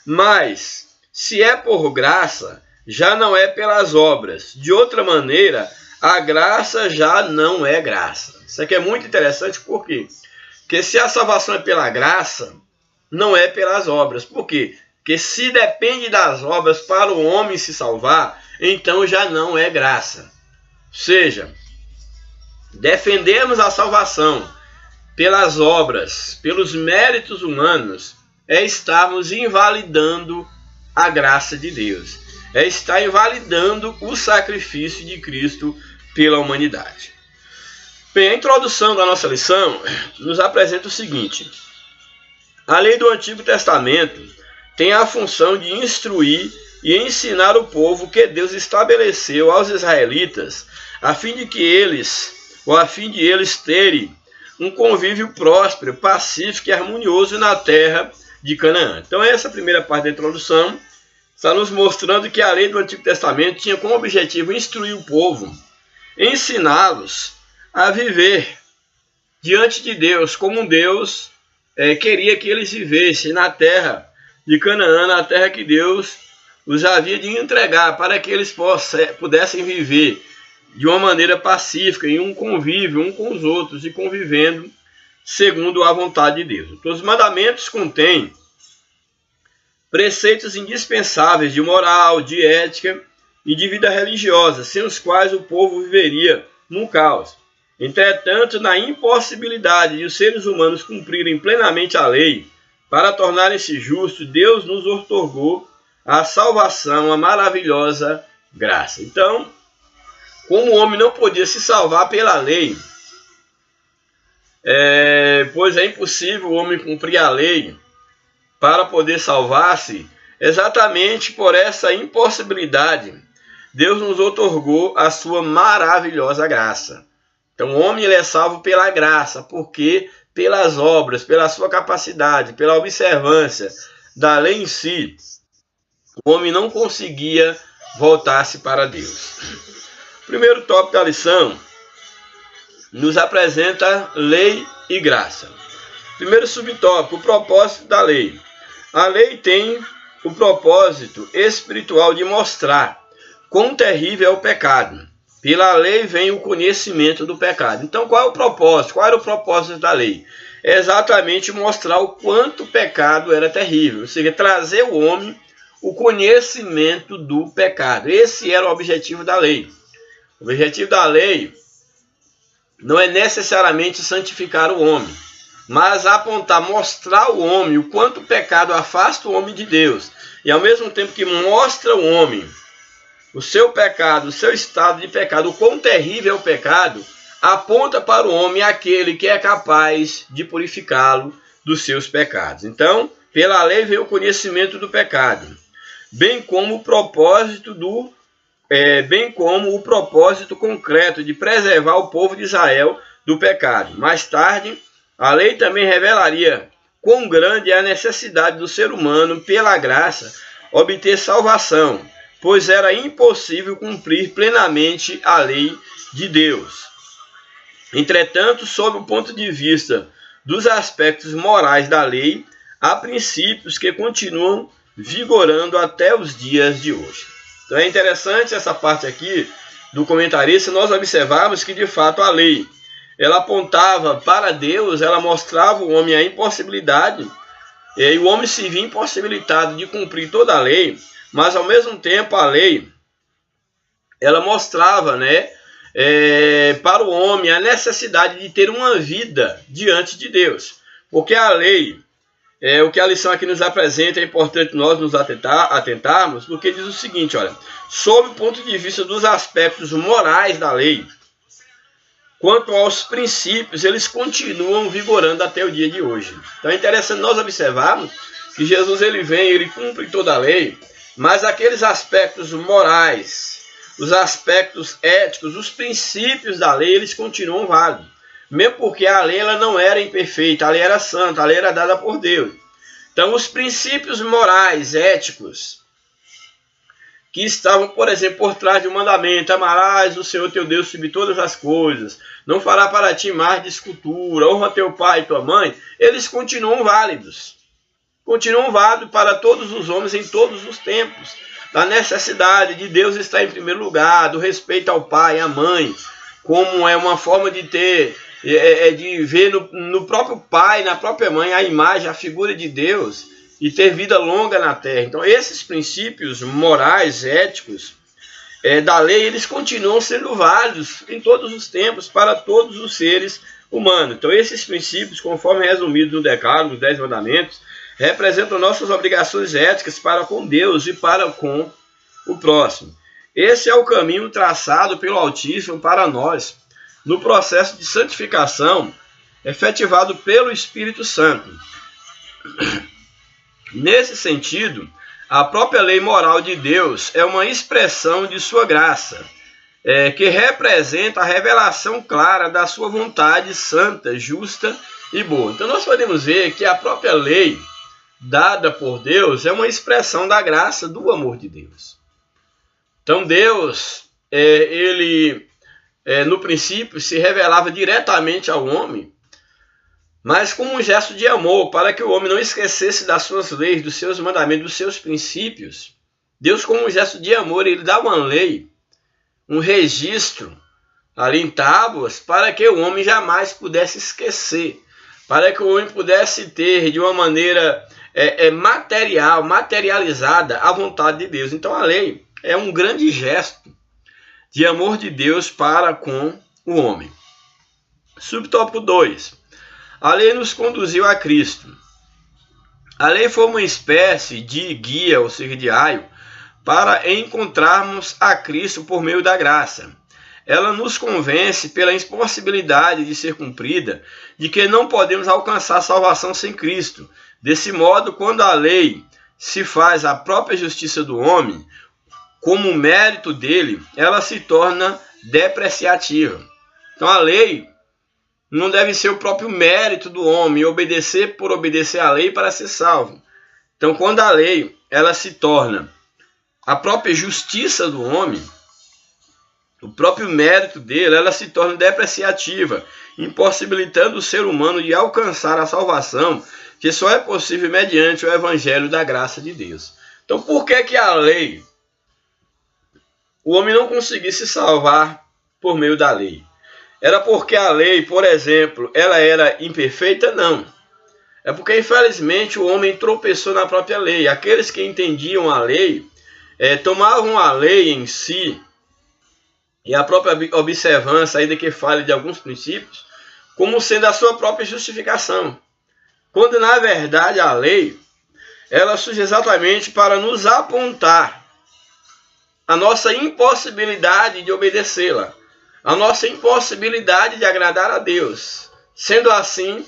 Speaker 1: mas, se é por graça, já não é pelas obras. De outra maneira, a graça já não é graça. Isso aqui é muito interessante, por quê? Porque se a salvação é pela graça, não é pelas obras. Por quê? Porque se depende das obras para o homem se salvar, então já não é graça. Ou seja, defendemos a salvação pelas obras, pelos méritos humanos, é estarmos invalidando a graça de Deus. É estar invalidando o sacrifício de Cristo pela humanidade. Bem, a introdução da nossa lição nos apresenta o seguinte: a lei do Antigo Testamento tem a função de instruir e ensinar o povo que Deus estabeleceu aos israelitas, a fim de eles terem um convívio próspero, pacífico e harmonioso na terra de Canaã. Então essa primeira parte da introdução está nos mostrando que a lei do Antigo Testamento tinha como objetivo instruir o povo, ensiná-los a viver diante de Deus, como Deus queria que eles vivessem na terra de Canaã, na terra que Deus os havia de entregar, para que eles pudessem viver de uma maneira pacífica, em um convívio um com os outros e convivendo segundo a vontade de Deus. Então, os mandamentos contêm preceitos indispensáveis de moral, de ética e de vida religiosa, sem os quais o povo viveria no caos. Entretanto, na impossibilidade de os seres humanos cumprirem plenamente a lei, para tornarem-se justos, Deus nos outorgou a salvação, a maravilhosa graça. Então, como o homem não podia se salvar pela lei, pois é impossível o homem cumprir a lei para poder salvar-se, exatamente por essa impossibilidade, Deus nos outorgou a sua maravilhosa graça. Então o homem ele é salvo pela graça, porque pelas obras, pela sua capacidade, pela observância da lei em si, o homem não conseguia voltar-se para Deus. O primeiro tópico da lição nos apresenta lei e graça. Primeiro subtópico, o propósito da lei. A lei tem o propósito espiritual de mostrar quão terrível é o pecado. Pela lei vem o conhecimento do pecado. Então, qual é o propósito? Qual era o propósito da lei? É exatamente mostrar o quanto o pecado era terrível. Ou seja, trazer ao homem o conhecimento do pecado. Esse era o objetivo da lei. O objetivo da lei não é necessariamente santificar o homem, mas apontar, mostrar ao homem o quanto o pecado afasta o homem de Deus. E ao mesmo tempo que mostra ao homem o seu pecado, o seu estado de pecado, o quão terrível é o pecado, aponta para o homem aquele que é capaz de purificá-lo dos seus pecados. Então, pela lei veio o conhecimento do pecado, bem como o propósito concreto de preservar o povo de Israel do pecado. Mais tarde, a lei também revelaria quão grande é a necessidade do ser humano, pela graça, obter salvação, pois era impossível cumprir plenamente a lei de Deus. Entretanto, sob o ponto de vista dos aspectos morais da lei, há princípios que continuam vigorando até os dias de hoje. Então é interessante essa parte aqui do comentarista, nós observamos que de fato a lei, ela apontava para Deus, ela mostrava ao homem a impossibilidade, e o homem se via impossibilitado de cumprir toda a lei, mas ao mesmo tempo a lei, ela mostrava, para o homem a necessidade de ter uma vida diante de Deus. Porque a lei, o que a lição aqui nos apresenta, é importante nós nos atentarmos, porque diz o seguinte, olha, sob o ponto de vista dos aspectos morais da lei, quanto aos princípios, eles continuam vigorando até o dia de hoje. Então é interessante nós observarmos que Jesus ele vem, ele cumpre toda a lei, mas aqueles aspectos morais, os aspectos éticos, os princípios da lei, eles continuam válidos. Mesmo porque a lei ela não era imperfeita, a lei era santa, a lei era dada por Deus. Então os princípios morais, éticos, que estavam, por exemplo, por trás do mandamento, amarás o Senhor teu Deus sobre todas as coisas, não fará para ti mais de escultura, honra teu pai e tua mãe, eles continuam válidos. Continuam válidos para todos os homens em todos os tempos. Da necessidade de Deus estar em primeiro lugar, do respeito ao pai e à mãe, como é uma forma de ter, de ver no próprio pai, na própria mãe, a imagem, a figura de Deus, e ter vida longa na terra. Então esses princípios morais, éticos, da lei, eles continuam sendo válidos em todos os tempos, para todos os seres humanos. Então esses princípios, conforme resumidos no Decálogo, nos 10 mandamentos, representam nossas obrigações éticas para com Deus e para com o próximo. Esse é o caminho traçado pelo Altíssimo para nós, no processo de santificação efetivado pelo Espírito Santo. Nesse sentido, a própria lei moral de Deus é uma expressão de sua graça, que representa a revelação clara da sua vontade santa, justa e boa. Então nós podemos ver que a própria lei dada por Deus é uma expressão da graça, do amor de Deus. Então Deus, ele no princípio se revelava diretamente ao homem, mas como um gesto de amor, para que o homem não esquecesse das suas leis, dos seus mandamentos, dos seus princípios. Deus, como um gesto de amor, ele dá uma lei, um registro ali em tábuas, para que o homem jamais pudesse esquecer, para que o homem pudesse ter de uma maneira materializada a vontade de Deus. Então a lei é um grande gesto de amor de Deus para com o homem. Subtópico 2. A lei nos conduziu a Cristo. A lei foi uma espécie de guia, ou seja, de aio, para encontrarmos a Cristo por meio da graça. Ela nos convence pela impossibilidade de ser cumprida, de que não podemos alcançar a salvação sem Cristo. Desse modo, quando a lei se faz a própria justiça do homem, como mérito dele, ela se torna depreciativa. Então a lei não deve ser o próprio mérito do homem, obedecer por obedecer à lei para ser salvo. Então quando a lei ela se torna a própria justiça do homem, o próprio mérito dele, ela se torna depreciativa, impossibilitando o ser humano de alcançar a salvação, que só é possível mediante o evangelho da graça de Deus. Então por que a lei, o homem não conseguia se salvar por meio da lei? Era porque a lei, por exemplo, ela era imperfeita? Não. É porque, infelizmente, o homem tropeçou na própria lei. Aqueles que entendiam a lei, tomavam a lei em si, e a própria observância, ainda que fale de alguns princípios, como sendo a sua própria justificação. Quando, na verdade, a lei, ela surge exatamente para nos apontar a nossa impossibilidade de obedecê-la, a nossa impossibilidade de agradar a Deus. Sendo assim,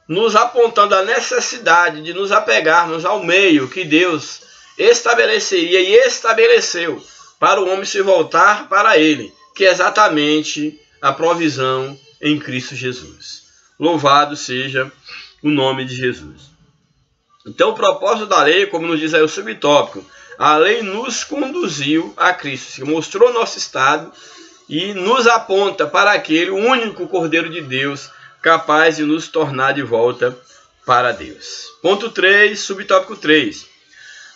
Speaker 1: nos apontando a necessidade de nos apegarmos ao meio que Deus estabeleceria e estabeleceu para o homem se voltar para ele, que é exatamente a provisão em Cristo Jesus. Louvado seja o nome de Jesus. Então o propósito da lei, como nos diz aí o subtópico, a lei nos conduziu a Cristo, se mostrou nosso estado e nos aponta para aquele único Cordeiro de Deus capaz de nos tornar de volta para Deus. Ponto 3, subtópico 3.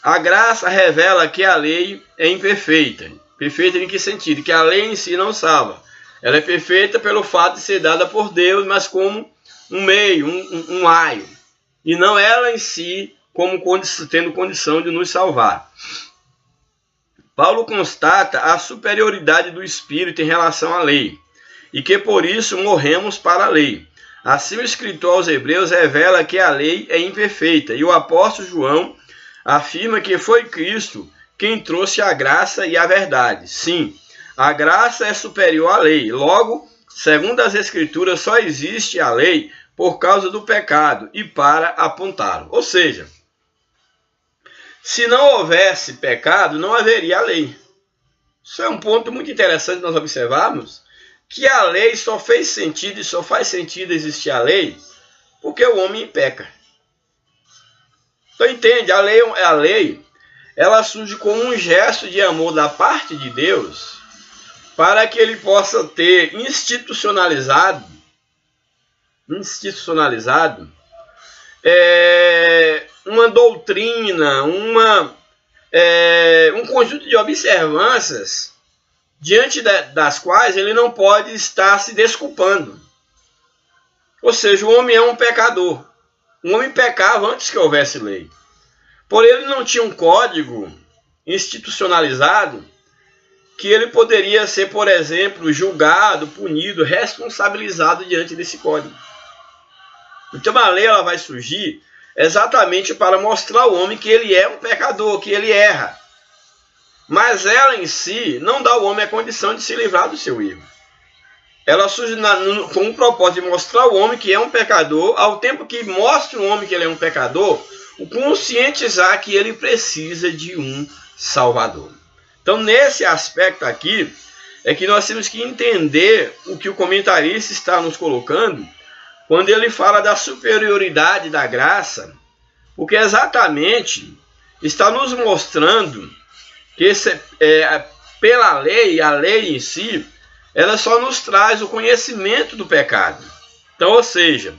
Speaker 1: A graça revela que a lei é imperfeita. Perfeita em que sentido? Que a lei em si não salva. Ela é perfeita pelo fato de ser dada por Deus, mas como um meio, um aio. E não ela em si como tendo condição de nos salvar. Paulo constata a superioridade do Espírito em relação à lei, e que por isso morremos para a lei. Assim o escritor aos Hebreus revela que a lei é imperfeita, e o apóstolo João afirma que foi Cristo quem trouxe a graça e a verdade. Sim, a graça é superior à lei. Logo, segundo as Escrituras, só existe a lei por causa do pecado e para apontá-lo. Ou seja, se não houvesse pecado, não haveria a lei. Isso é um ponto muito interessante nós observarmos, que a lei só fez sentido e só faz sentido existir a lei porque o homem peca. Então entende, a lei ela surge como um gesto de amor da parte de Deus para que ele possa ter institucionalizado uma doutrina, um conjunto de observâncias diante das quais ele não pode estar se desculpando. Ou seja, o homem é um pecador. O homem pecava antes que houvesse lei. Porém, ele não tinha um código institucionalizado que ele poderia ser, por exemplo, julgado, punido, responsabilizado diante desse código. Então a lei ela vai surgir exatamente para mostrar ao homem que ele é um pecador, que ele erra. Mas ela em si não dá ao homem a condição de se livrar do seu erro. Ela surge com o propósito de mostrar ao homem que é um pecador, ao tempo que mostra ao homem que ele é um pecador, o conscientizar que ele precisa de um Salvador. Então, nesse aspecto aqui, é que nós temos que entender o que o comentarista está nos colocando, quando ele fala da superioridade da graça, porque exatamente está nos mostrando que pela lei, a lei em si, ela só nos traz o conhecimento do pecado. Então, ou seja,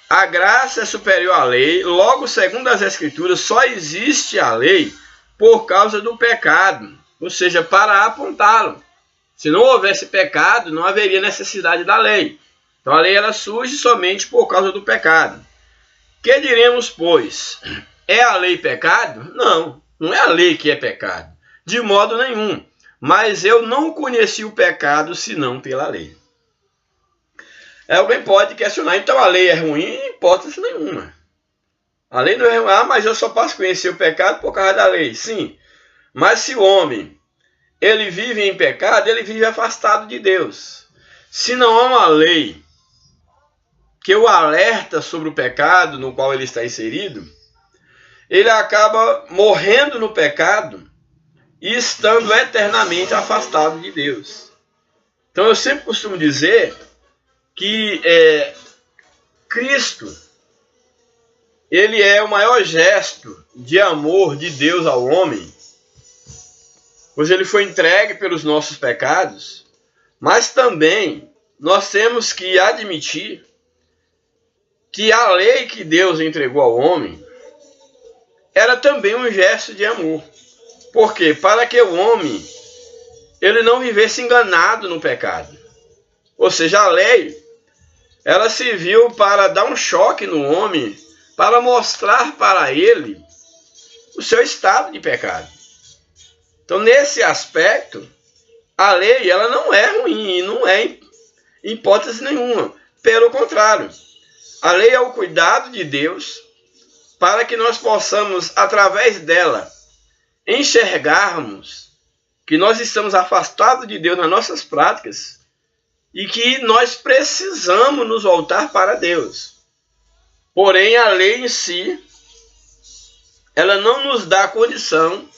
Speaker 1: a graça é superior à lei, logo, segundo as Escrituras, só existe a lei por causa do pecado, ou seja, para apontá-lo. Se não houvesse pecado, não haveria necessidade da lei. Então a lei ela surge somente por causa do pecado. Que diremos, pois? É a lei pecado? Não, não é a lei que é pecado, de modo nenhum. Mas eu não conheci o pecado senão pela lei. Alguém pode questionar, então a lei é ruim? Em hipótese nenhuma. A lei não é, mas eu só posso conhecer o pecado por causa da lei. Sim, mas se o homem ele vive em pecado, ele vive afastado de Deus. Se não há uma lei que o alerta sobre o pecado no qual ele está inserido, ele acaba morrendo no pecado e estando eternamente afastado de Deus. Então eu sempre costumo dizer que Cristo, ele é o maior gesto de amor de Deus ao homem, pois ele foi entregue pelos nossos pecados, mas também nós temos que admitir que a lei que Deus entregou ao homem era também um gesto de amor. Por quê? Para que o homem ele não vivesse enganado no pecado. Ou seja, a lei ela serviu para dar um choque no homem, para mostrar para ele o seu estado de pecado. Então, nesse aspecto, a lei ela não é ruim, não é em hipótese nenhuma. Pelo contrário, a lei é o cuidado de Deus para que nós possamos, através dela, enxergarmos que nós estamos afastados de Deus nas nossas práticas e que nós precisamos nos voltar para Deus. Porém, a lei em si, ela não nos dá a condição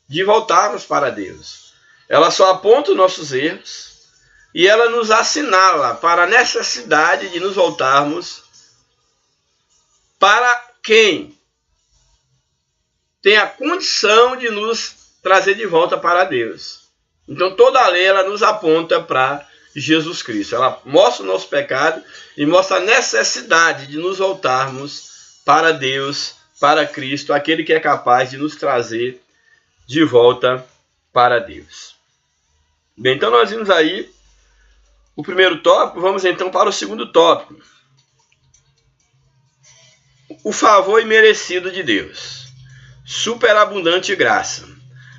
Speaker 1: de voltarmos para Deus. Ela só aponta os nossos erros e ela nos assinala para a necessidade de nos voltarmos para quem tem a condição de nos trazer de volta para Deus. Então toda a lei ela nos aponta para Jesus Cristo. Ela mostra o nosso pecado e mostra a necessidade de nos voltarmos para Deus, para Cristo, aquele que é capaz de nos trazer de volta para Deus. Bem, então nós vimos aí o primeiro tópico, vamos então para o segundo tópico. O favor imerecido de Deus. Superabundante graça.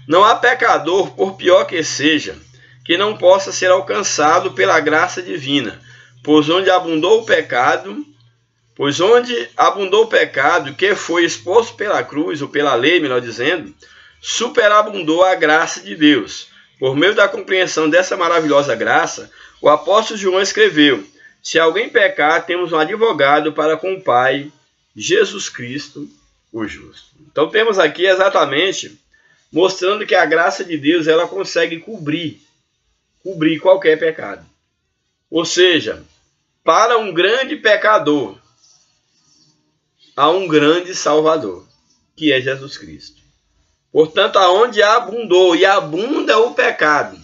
Speaker 1: Não há pecador, por pior que seja, que não possa ser alcançado pela graça divina, pois onde abundou o pecado, que foi exposto pela cruz, ou pela lei, melhor dizendo, superabundou a graça de Deus. Por meio da compreensão dessa maravilhosa graça, o apóstolo João escreveu: se alguém pecar, temos um advogado para com o Pai, Jesus Cristo, o justo. Então temos aqui exatamente mostrando que a graça de Deus ela consegue cobrir qualquer pecado. Ou seja, para um grande pecador, há um grande Salvador, que é Jesus Cristo. Portanto, aonde abundou e abunda o pecado,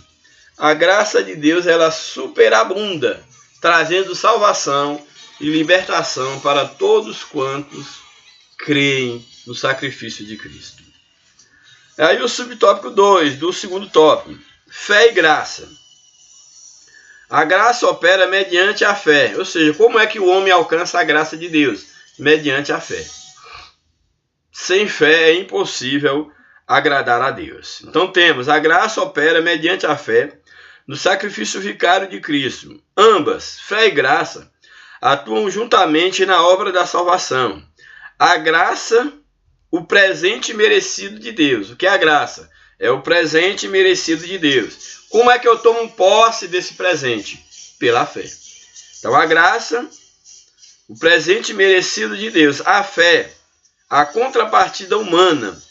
Speaker 1: a graça de Deus ela superabunda, trazendo salvação e libertação para todos quantos creem no sacrifício de Cristo. Aí o subtópico 2 do segundo tópico, fé e graça. A graça opera mediante a fé, ou seja, como é que o homem alcança a graça de Deus? Mediante a fé. Sem fé é impossível agradar a Deus. Então temos a graça opera mediante a fé no sacrifício vicário de Cristo. Ambas, fé e graça, atuam juntamente na obra da salvação. A graça, o presente merecido de Deus. O que é a graça? É o presente merecido de Deus. Como é que eu tomo posse desse presente? Pela fé. Então a graça, o presente merecido de Deus. A fé, a contrapartida humana,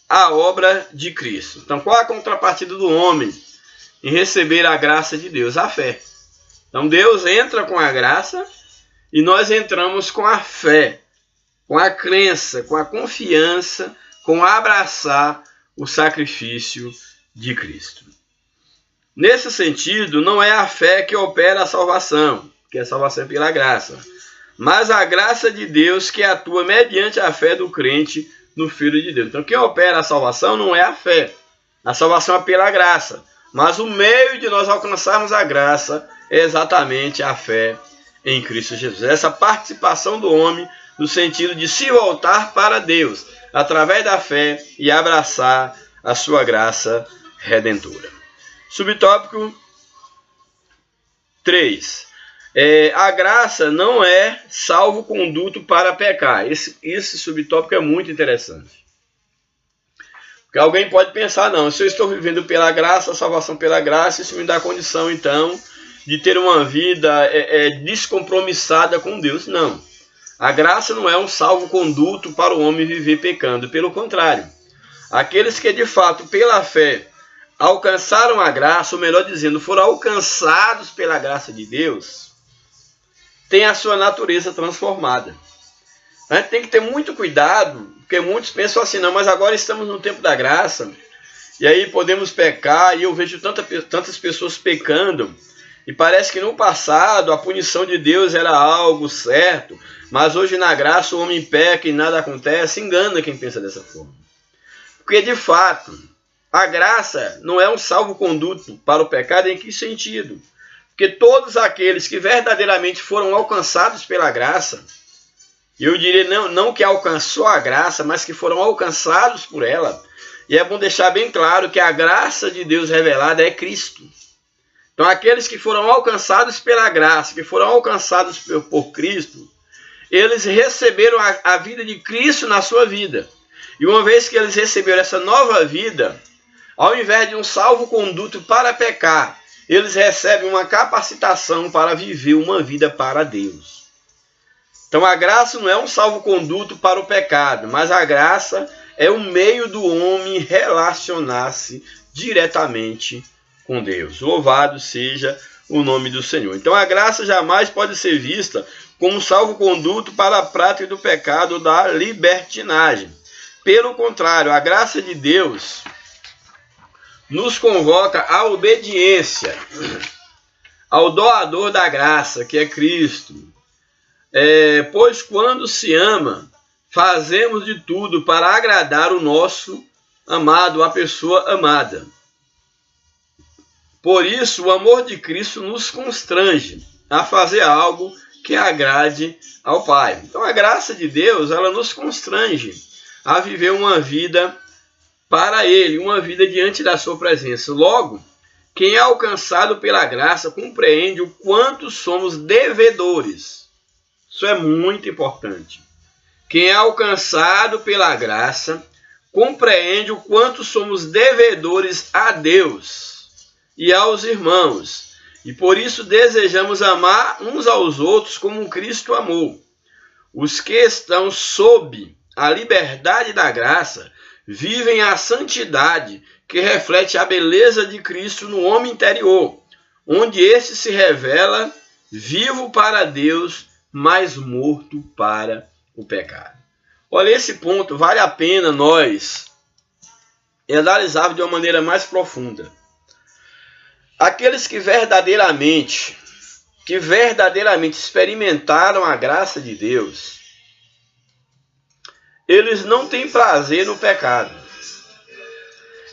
Speaker 1: a obra de Cristo. Então qual é a contrapartida do homem em receber a graça de Deus? A fé. Então Deus entra com a graça e nós entramos com a fé, com a crença, com a confiança, com abraçar o sacrifício de Cristo. Nesse sentido, não é a fé que opera a salvação, que a salvação é pela graça, mas a graça de Deus que atua mediante a fé do crente no Filho de Deus. Então, quem opera a salvação não é a fé. A salvação é pela graça, mas o meio de nós alcançarmos a graça é exatamente a fé em Cristo Jesus. Essa participação do homem no sentido de se voltar para Deus através da fé e abraçar a sua graça redentora. Subtópico 3. A graça não é salvo-conduto para pecar. Esse subtópico é muito interessante. Porque alguém pode pensar, não, se eu estou vivendo pela graça, a salvação pela graça, isso me dá condição, então, de ter uma vida descompromissada com Deus. Não. A graça não é um salvo-conduto para o homem viver pecando. Pelo contrário, aqueles que de fato, pela fé, alcançaram a graça, ou melhor dizendo, foram alcançados pela graça de Deus, têm a sua natureza transformada. A gente tem que ter muito cuidado, porque muitos pensam assim, não, mas agora estamos no tempo da graça, e aí podemos pecar, e eu vejo tantas pessoas pecando, e parece que no passado a punição de Deus era algo certo, mas hoje na graça o homem peca e nada acontece. Engana quem pensa dessa forma. Porque de fato, a graça não é um salvo-conduto para o pecado. Em que sentido? Porque todos aqueles que verdadeiramente foram alcançados pela graça, eu diria não que alcançou a graça, mas que foram alcançados por ela, e é bom deixar bem claro que a graça de Deus revelada é Cristo. Então aqueles que foram alcançados pela graça, que foram alcançados por Cristo, eles receberam a vida de Cristo na sua vida. E uma vez que eles receberam essa nova vida, ao invés de um salvo-conduto para pecar, eles recebem uma capacitação para viver uma vida para Deus. Então a graça não é um salvo-conduto para o pecado, mas a graça é o meio do homem relacionar-se diretamente com Deus. Louvado seja o nome do Senhor. Então a graça jamais pode ser vista como salvo-conduto para a prática do pecado ou da libertinagem. Pelo contrário, a graça de Deus nos convoca à obediência ao doador da graça, que é Cristo. Pois quando se ama, fazemos de tudo para agradar o nosso amado, a pessoa amada. Por isso, o amor de Cristo nos constrange a fazer algo que agrade ao Pai. Então, a graça de Deus, ela nos constrange a viver uma vida para Ele, uma vida diante da sua presença. Logo, quem é alcançado pela graça compreende o quanto somos devedores. Isso é muito importante. Quem é alcançado pela graça compreende o quanto somos devedores a Deus e aos irmãos, e por isso desejamos amar uns aos outros como Cristo amou. Os que estão sob a liberdade da graça vivem a santidade que reflete a beleza de Cristo no homem interior, onde este se revela vivo para Deus, mas morto para o pecado. Olha, esse ponto vale a pena nós analisarmos de uma maneira mais profunda. Aqueles que verdadeiramente experimentaram a graça de Deus, eles não têm prazer no pecado.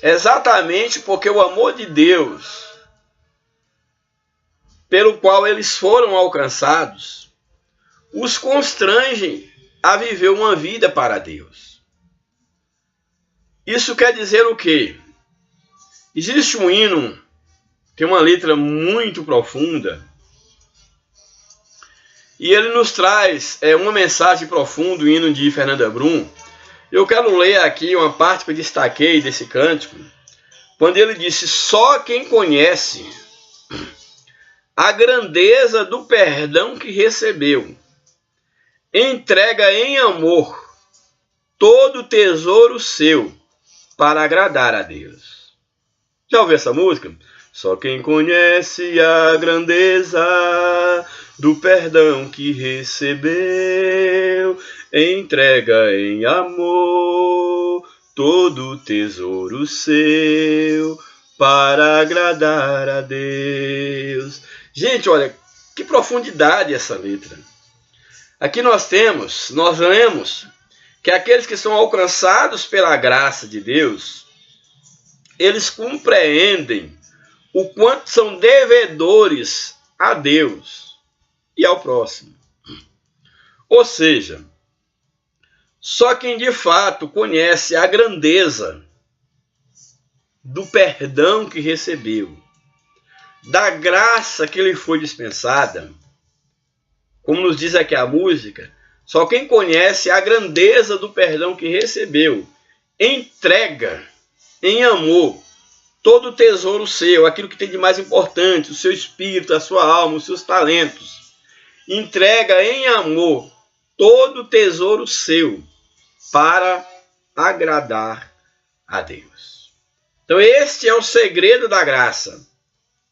Speaker 1: Exatamente porque o amor de Deus, pelo qual eles foram alcançados, os constrange a viver uma vida para Deus. Isso quer dizer o quê? Existe um hino, tem uma letra muito profunda, e ele nos traz uma mensagem profunda, o hino de Fernanda Brum. Eu quero ler aqui uma parte que eu destaquei desse cântico, quando ele disse: só quem conhece a grandeza do perdão que recebeu, entrega em amor todo o tesouro seu para agradar a Deus. Já ouviu essa música? Só quem conhece a grandeza do perdão que recebeu, entrega em amor todo o tesouro seu para agradar a Deus. Gente, olha, que profundidade essa letra. Aqui nós lemos que aqueles que são alcançados pela graça de Deus, eles compreendem o quanto são devedores a Deus e ao próximo. Ou seja, só quem de fato conhece a grandeza do perdão que recebeu, da graça que lhe foi dispensada, como nos diz aqui a música, só quem conhece a grandeza do perdão que recebeu, entrega em amor todo o tesouro seu, aquilo que tem de mais importante, o seu espírito, a sua alma, os seus talentos. Entrega em amor todo o tesouro seu para agradar a Deus. Então este é o segredo da graça.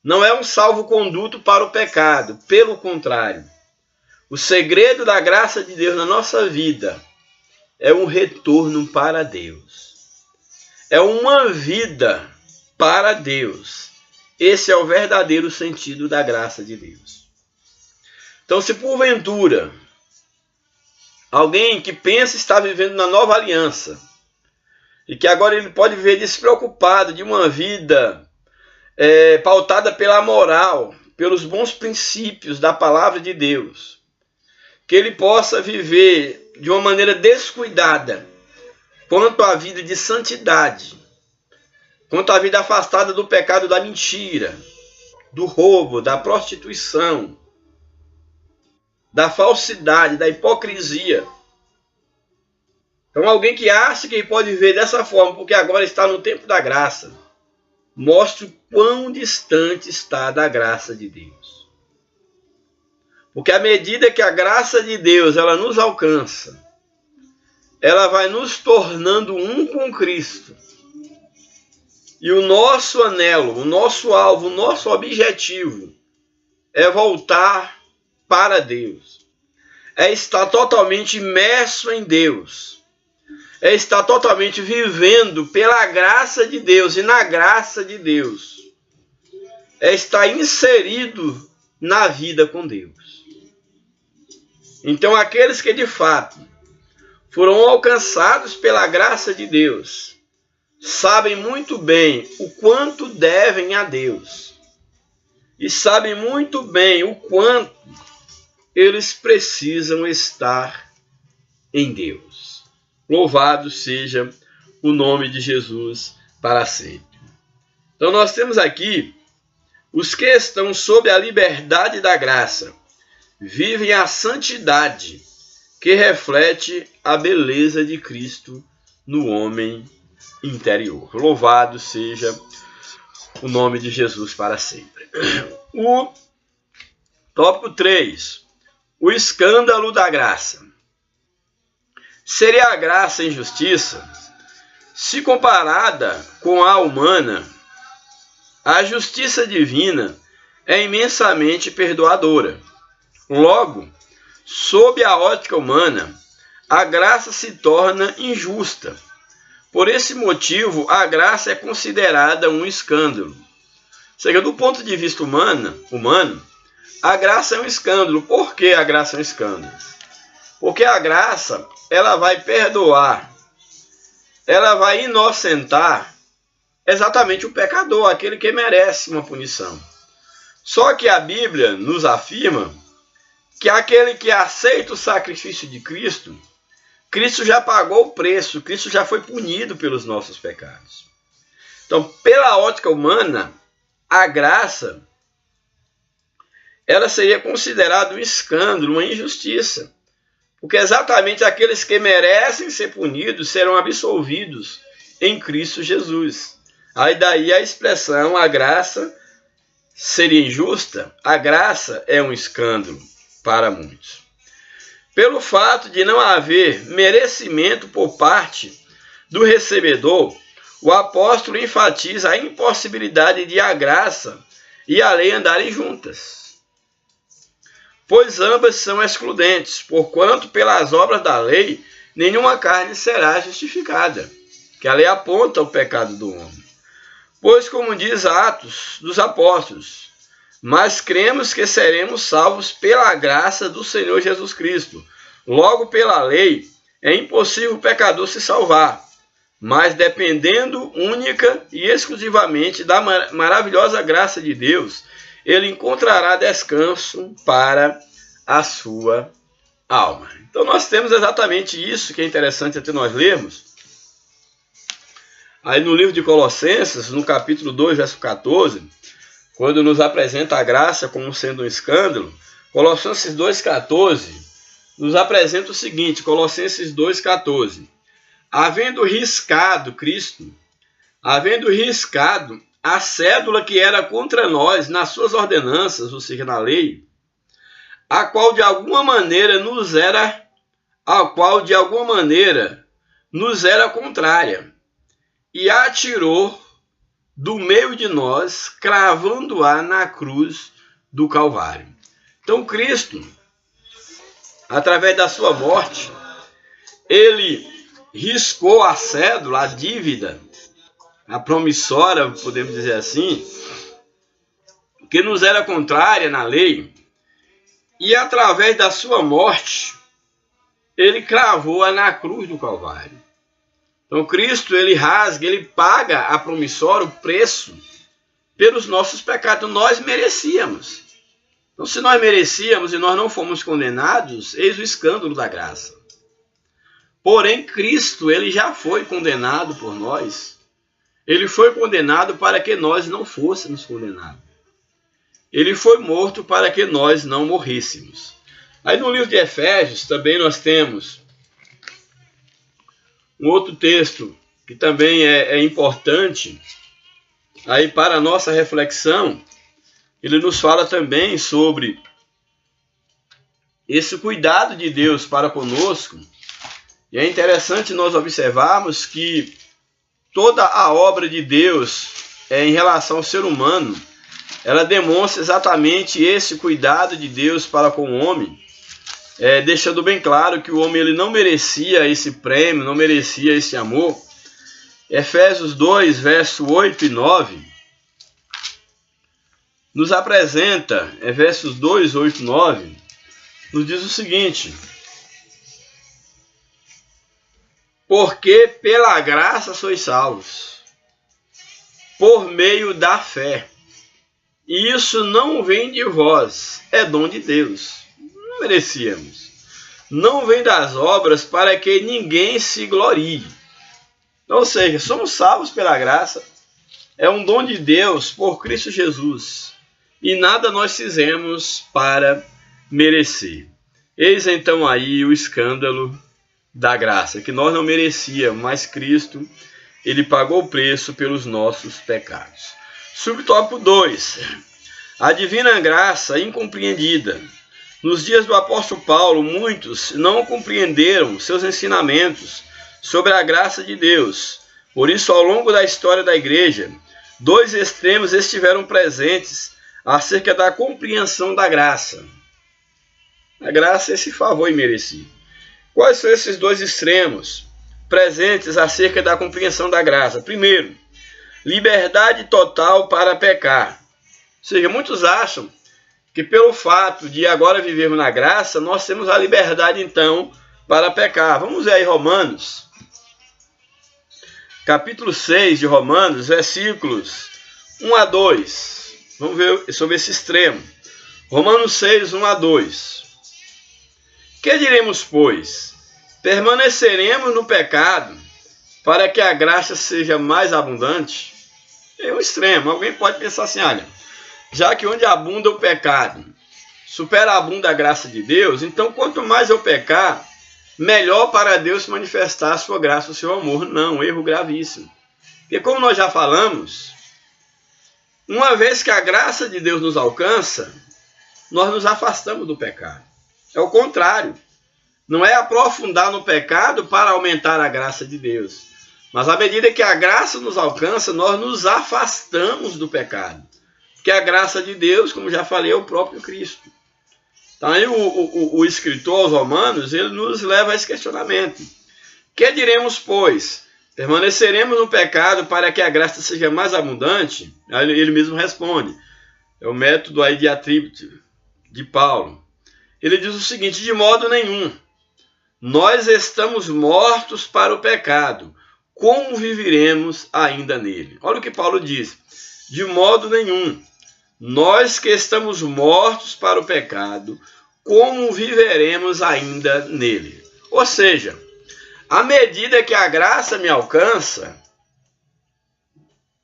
Speaker 1: Não é um salvo-conduto para o pecado, pelo contrário. O segredo da graça de Deus na nossa vida é um retorno para Deus. É uma vida para Deus. Esse é o verdadeiro sentido da graça de Deus. Então, se porventura alguém que pensa estar vivendo na nova aliança e que agora ele pode viver despreocupado de uma vida pautada pela moral, pelos bons princípios da palavra de Deus, que ele possa viver de uma maneira descuidada quanto à vida de santidade, quanto à vida afastada do pecado da mentira, do roubo, da prostituição, da falsidade, da hipocrisia. Então alguém que acha que pode viver dessa forma, porque agora está no tempo da graça, mostra o quão distante está da graça de Deus. Porque à medida que a graça de Deus ela nos alcança, ela vai nos tornando um com Cristo. E o nosso anelo, o nosso alvo, o nosso objetivo é voltar para Deus. É estar totalmente imerso em Deus. É estar totalmente vivendo pela graça de Deus e na graça de Deus. É estar inserido na vida com Deus. Então aqueles que de fato foram alcançados pela graça de Deus, sabem muito bem o quanto devem a Deus. E sabem muito bem o quanto eles precisam estar em Deus. Louvado seja o nome de Jesus para sempre. Então nós temos aqui os que estão sob a liberdade da graça, vivem a santidade que reflete a beleza de Cristo no homem interior. Louvado seja o nome de Jesus para sempre. O tópico 3. O escândalo da graça. Seria a graça injustiça? Se comparada com a humana, a justiça divina é imensamente perdoadora. Logo, sob a ótica humana, a graça se torna injusta. Por esse motivo, a graça é considerada um escândalo. Ou seja, do ponto de vista humano, a graça é um escândalo. Por que a graça é um escândalo? Porque a graça, ela vai perdoar, ela vai inocentar exatamente o pecador, aquele que merece uma punição. Só que a Bíblia nos afirma que aquele que aceita o sacrifício de Cristo, Cristo já pagou o preço, Cristo já foi punido pelos nossos pecados. Então, pela ótica humana, a graça, ela seria considerada um escândalo, uma injustiça. Porque exatamente aqueles que merecem ser punidos serão absolvidos em Cristo Jesus. Aí daí a expressão, a graça seria injusta, a graça é um escândalo para muitos. Pelo fato de não haver merecimento por parte do recebedor, o apóstolo enfatiza a impossibilidade de a graça e a lei andarem juntas. Pois ambas são excludentes, porquanto pelas obras da lei nenhuma carne será justificada, que a lei aponta o pecado do homem. Pois, como diz Atos dos Apóstolos, mas cremos que seremos salvos pela graça do Senhor Jesus Cristo. Logo, pela lei, é impossível o pecador se salvar, mas dependendo única e exclusivamente da maravilhosa graça de Deus, ele encontrará descanso para a sua alma. Então nós temos exatamente isso que é interessante até nós lermos. Aí no livro de Colossenses, no capítulo 2, verso 14, quando nos apresenta a graça como sendo um escândalo, Colossenses 2,14 nos apresenta o seguinte, Colossenses 2,14. Havendo riscado Cristo, havendo riscado a cédula que era contra nós nas suas ordenanças, ou seja, na lei, a qual de alguma maneira nos era contrária, e a atirou do meio de nós, cravando-a na cruz do Calvário. Então Cristo, através da sua morte, ele riscou a cédula, a dívida, a promissória, podemos dizer assim, que nos era contrária na lei, e através da sua morte, ele cravou-a na cruz do Calvário. Então Cristo, ele rasga, ele paga a promissória, o preço, pelos nossos pecados. Nós merecíamos. Então se nós merecíamos e nós não fomos condenados, eis o escândalo da graça. Porém, Cristo, ele já foi condenado por nós. Ele foi condenado para que nós não fôssemos condenados. Ele foi morto para que nós não morrêssemos. Aí no livro de Efésios também nós temos um outro texto que também é importante aí para a nossa reflexão. Ele nos fala também sobre esse cuidado de Deus para conosco. E é interessante nós observarmos que toda a obra de Deus em relação ao ser humano, ela demonstra exatamente esse cuidado de Deus para com o homem, deixando bem claro que o homem ele não merecia esse prêmio, não merecia esse amor. Efésios 2, verso 8 e 9, nos apresenta, Efésios 2, 8 e 9, nos diz o seguinte: porque pela graça sois salvos, por meio da fé. E isso não vem de vós, é dom de Deus. Não merecíamos. Não vem das obras para que ninguém se glorie. Ou seja, somos salvos pela graça. É um dom de Deus por Cristo Jesus. E nada nós fizemos para merecer. Eis então aí o escândalo da graça, que nós não merecíamos, mas Cristo, ele pagou o preço pelos nossos pecados. Subtópico 2. A divina graça incompreendida. Nos dias do apóstolo Paulo, muitos não compreenderam seus ensinamentos sobre a graça de Deus. Por isso, ao longo da história da igreja, dois extremos estiveram presentes acerca da compreensão da graça. A graça é esse favor imerecido. Quais são esses dois extremos presentes acerca da compreensão da graça? Primeiro, liberdade total para pecar. Ou seja, muitos acham que pelo fato de agora vivermos na graça, nós temos a liberdade então para pecar. Vamos ver aí Romanos, capítulo 6 de Romanos, versículos 1 a 2. Vamos ver sobre esse extremo. Romanos 6, 1 a 2. Que diremos, pois? Permaneceremos no pecado para que a graça seja mais abundante? É um extremo. Alguém pode pensar assim, olha, já que onde abunda o pecado, superabunda a graça de Deus, então quanto mais eu pecar, melhor para Deus manifestar a sua graça, o seu amor. Não, erro gravíssimo. Porque como nós já falamos, uma vez que a graça de Deus nos alcança, nós nos afastamos do pecado. É o contrário. Não é aprofundar no pecado para aumentar a graça de Deus. Mas à medida que a graça nos alcança, nós nos afastamos do pecado. Porque a graça de Deus, como já falei, é o próprio Cristo. Então aí o escritor aos Romanos, ele nos leva a esse questionamento. Que diremos, pois? Permaneceremos no pecado para que a graça seja mais abundante? Aí ele mesmo responde. É o método aí de atributo de Paulo. Ele diz o seguinte: de modo nenhum. Nós estamos mortos para o pecado. Como viveremos ainda nele? Olha o que Paulo diz. De modo nenhum. Nós que estamos mortos para o pecado, como viveremos ainda nele? Ou seja, à medida que a graça me alcança,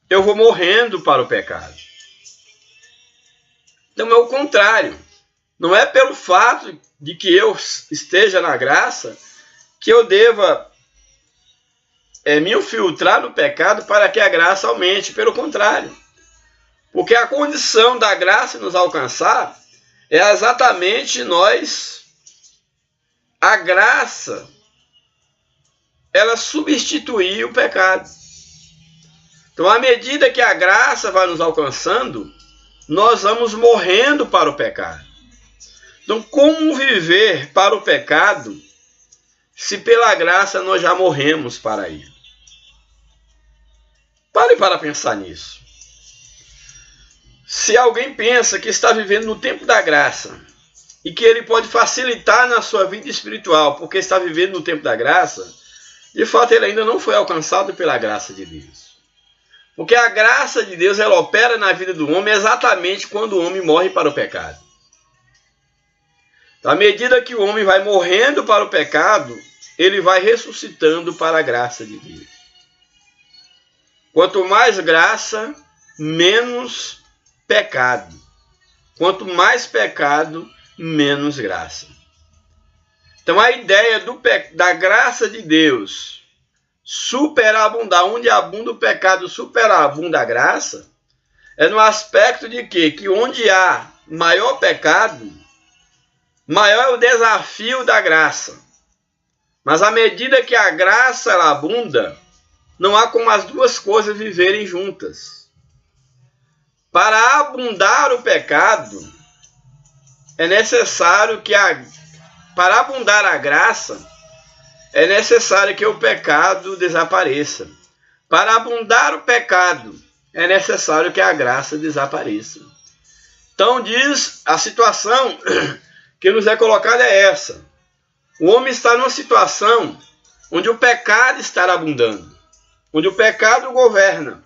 Speaker 1: eu vou morrendo para o pecado. Então é o contrário. Não é pelo fato de que eu esteja na graça que eu deva me infiltrar no pecado para que a graça aumente. Pelo contrário. Porque a condição da graça nos alcançar é exatamente a graça, ela substituir o pecado. Então, à medida que a graça vai nos alcançando, nós vamos morrendo para o pecado. Então, como viver para o pecado, se pela graça nós já morremos para ele? Pare para pensar nisso. Se alguém pensa que está vivendo no tempo da graça e que ele pode facilitar na sua vida espiritual porque está vivendo no tempo da graça, de fato ele ainda não foi alcançado pela graça de Deus. Porque a graça de Deus, ela opera na vida do homem exatamente quando o homem morre para o pecado. À medida que o homem vai morrendo para o pecado, ele vai ressuscitando para a graça de Deus. Quanto mais graça, menos pecado. Quanto mais pecado, menos graça. Então a ideia da graça de Deus superabundar, onde abunda o pecado, superabunda a graça, é no aspecto de que onde há maior pecado, maior é o desafio da graça. Mas à medida que a graça ela abunda, não há como as duas coisas viverem juntas. Para abundar o pecado, é necessário para abundar a graça, é necessário que o pecado desapareça. Para abundar o pecado, é necessário que a graça desapareça. Então diz, a situação que nos é colocada é essa. O homem está numa situação onde o pecado está abundando, onde o pecado governa.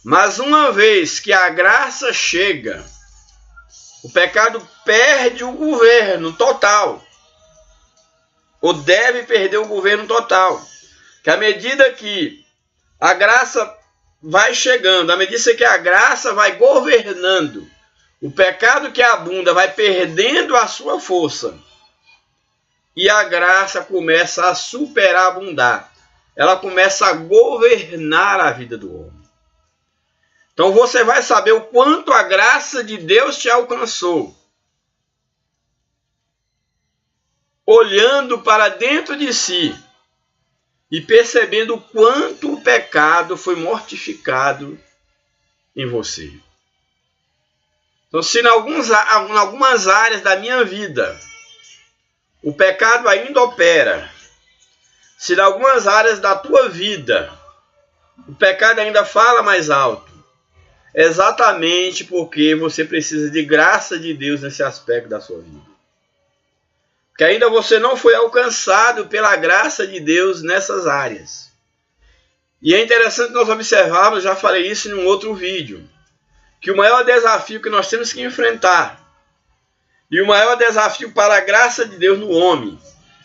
Speaker 1: Mas uma vez que a graça chega, o pecado perde o governo total. Ou deve perder o governo total. Que à medida que a graça vai chegando, à medida que a graça vai governando, o pecado que abunda vai perdendo a sua força. E a graça começa a superabundar. Ela começa a governar a vida do homem. Então você vai saber o quanto a graça de Deus te alcançou. Olhando para dentro de si e percebendo o quanto o pecado foi mortificado em você. Então, se em algumas áreas da minha vida o pecado ainda opera, se em algumas áreas da tua vida o pecado ainda fala mais alto, é exatamente porque você precisa de graça de Deus nesse aspecto da sua vida. Que ainda você não foi alcançado pela graça de Deus nessas áreas. E é interessante nós observarmos, já falei isso em um outro vídeo, que o maior desafio que nós temos que enfrentar, e o maior desafio para a graça de Deus no homem,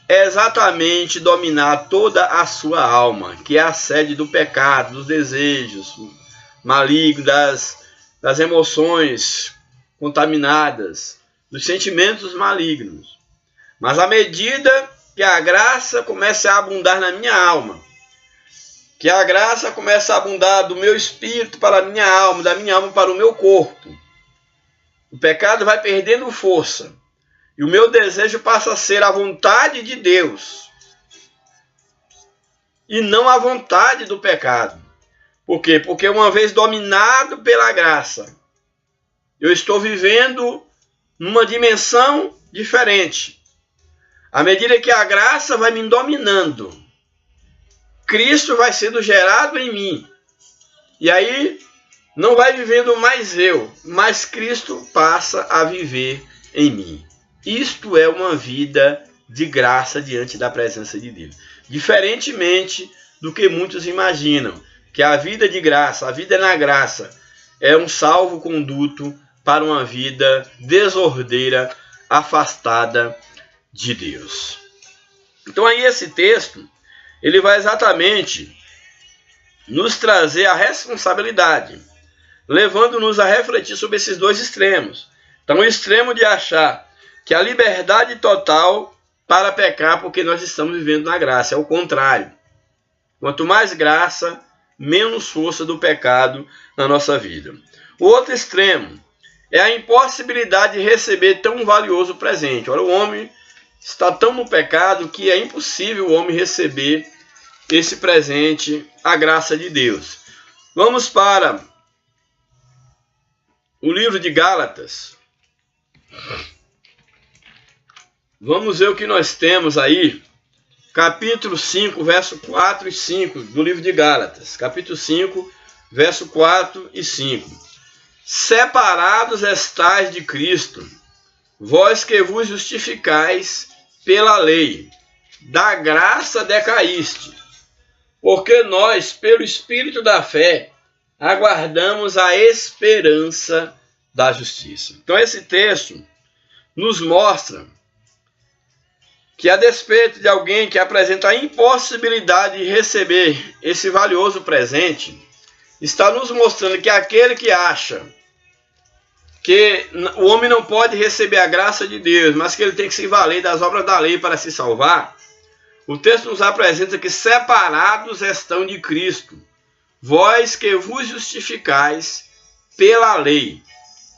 Speaker 1: é exatamente dominar toda a sua alma, que é a sede do pecado, dos desejos malignos, das emoções contaminadas, dos sentimentos malignos. Mas à medida que a graça começa a abundar na minha alma, que a graça começa a abundar do meu espírito para a minha alma, da minha alma para o meu corpo, o pecado vai perdendo força. E o meu desejo passa a ser a vontade de Deus. E não a vontade do pecado. Por quê? Porque uma vez dominado pela graça, eu estou vivendo numa dimensão diferente. À medida que a graça vai me dominando, Cristo vai sendo gerado em mim. E aí não vai vivendo mais eu, mas Cristo passa a viver em mim. Isto é uma vida de graça diante da presença de Deus. Diferentemente do que muitos imaginam, que a vida de graça, a vida na graça, é um salvo-conduto para uma vida desordeira, afastada de Deus. Então aí esse texto, ele vai exatamente nos trazer a responsabilidade, levando-nos a refletir sobre esses dois extremos, Então, o extremo de achar que a liberdade total para pecar, porque nós estamos vivendo na graça, é o contrário. Quanto mais graça, menos força do pecado na nossa vida. O outro extremo é a impossibilidade de receber tão valioso presente. Olha, o homem está tão no pecado que é impossível o homem receber esse presente, a graça de Deus. Vamos para o livro de Gálatas. Vamos ver o que nós temos aí. Capítulo 5, verso 4 e 5 do livro de Gálatas. Capítulo 5, verso 4 e 5. Separados estais de Cristo, vós que vos justificais pela lei, da graça decaíste, porque nós, pelo Espírito da fé, aguardamos a esperança da justiça. Então esse texto nos mostra que, a despeito de alguém que apresenta a impossibilidade de receber esse valioso presente, está nos mostrando que aquele que acha que o homem não pode receber a graça de Deus, mas que ele tem que se valer das obras da lei para se salvar, o texto nos apresenta que separados estão de Cristo, vós que vos justificais pela lei.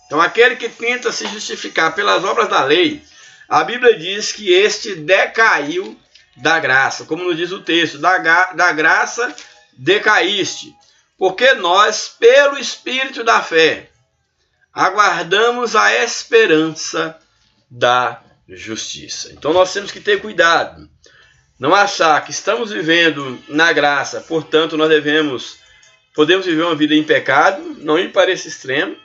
Speaker 1: Então aquele que tenta se justificar pelas obras da lei, a Bíblia diz que este decaiu da graça, como nos diz o texto, da graça decaíste, porque nós, pelo Espírito da fé, aguardamos a esperança da justiça. Então nós temos que ter cuidado, não achar que estamos vivendo na graça, portanto nós podemos viver uma vida em pecado, não ir para esse extremo,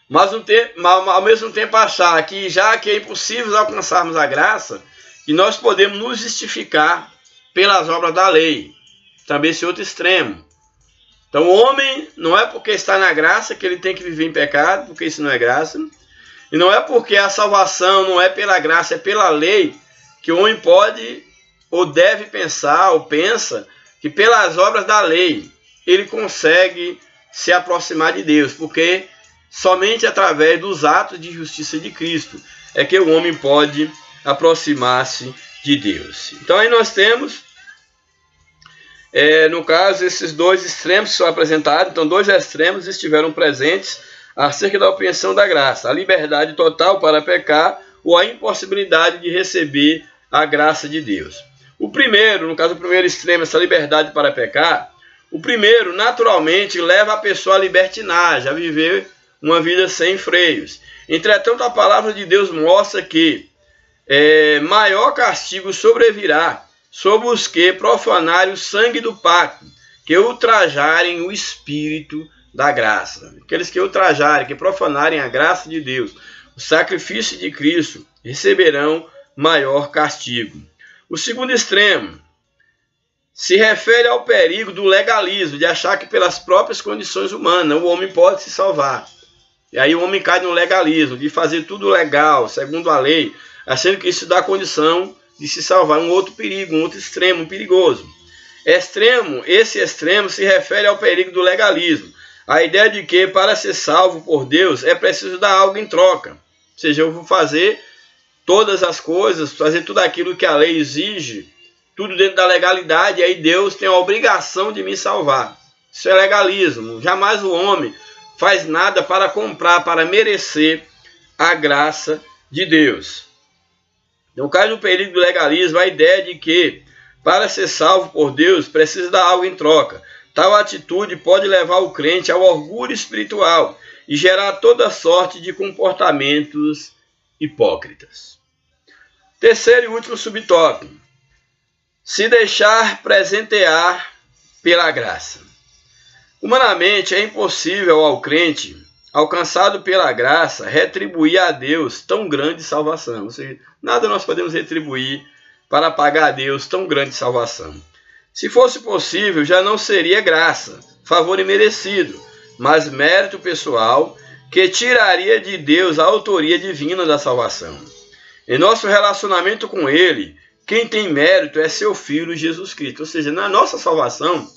Speaker 1: mas ao mesmo tempo achar que, já que é impossível alcançarmos a graça, que nós podemos nos justificar pelas obras da lei. Também esse outro extremo. Então o homem não é porque está na graça que ele tem que viver em pecado, porque isso não é graça. E não é porque a salvação não é pela graça, é pela lei, que o homem pode ou deve pensar ou pensa que pelas obras da lei ele consegue se aproximar de Deus, porque somente através dos atos de justiça de Cristo é que o homem pode aproximar-se de Deus. Então aí nós temos, no caso, esses dois extremos que são apresentados. Então dois extremos estiveram presentes acerca da obtenção da graça. A liberdade total para pecar ou a impossibilidade de receber a graça de Deus. O primeiro, no caso, o primeiro extremo, essa liberdade para pecar, o primeiro naturalmente leva a pessoa à libertinagem, a viver uma vida sem freios. Entretanto, a palavra de Deus mostra que maior castigo sobrevirá sobre os que profanarem o sangue do pacto, que ultrajarem o Espírito da graça. Aqueles que ultrajarem, que profanarem a graça de Deus, o sacrifício de Cristo, receberão maior castigo. O segundo extremo se refere ao perigo do legalismo, de achar que pelas próprias condições humanas o homem pode se salvar. E aí o homem cai no legalismo, de fazer tudo legal, segundo a lei, achando que isso dá condição de se salvar. Um outro perigo, um outro extremo perigoso. Esse extremo se refere ao perigo do legalismo. A ideia de que para ser salvo por Deus é preciso dar algo em troca. Ou seja, eu vou fazer todas as coisas, fazer tudo aquilo que a lei exige, tudo dentro da legalidade, e aí Deus tem a obrigação de me salvar. Isso é legalismo. Jamais o homem faz nada para comprar, para merecer a graça de Deus. Então, cai no perigo do legalismo a ideia de que, para ser salvo por Deus, precisa dar algo em troca. Tal atitude pode levar o crente ao orgulho espiritual e gerar toda sorte de comportamentos hipócritas. Terceiro e último subtópico: se deixar presentear pela graça. Humanamente é impossível ao crente, alcançado pela graça, retribuir a Deus tão grande salvação. Ou seja, nada nós podemos retribuir para pagar a Deus tão grande salvação. Se fosse possível, já não seria graça, favor imerecido, mas mérito pessoal que tiraria de Deus a autoria divina da salvação. Em nosso relacionamento com Ele, quem tem mérito é seu Filho Jesus Cristo. Ou seja, na nossa salvação,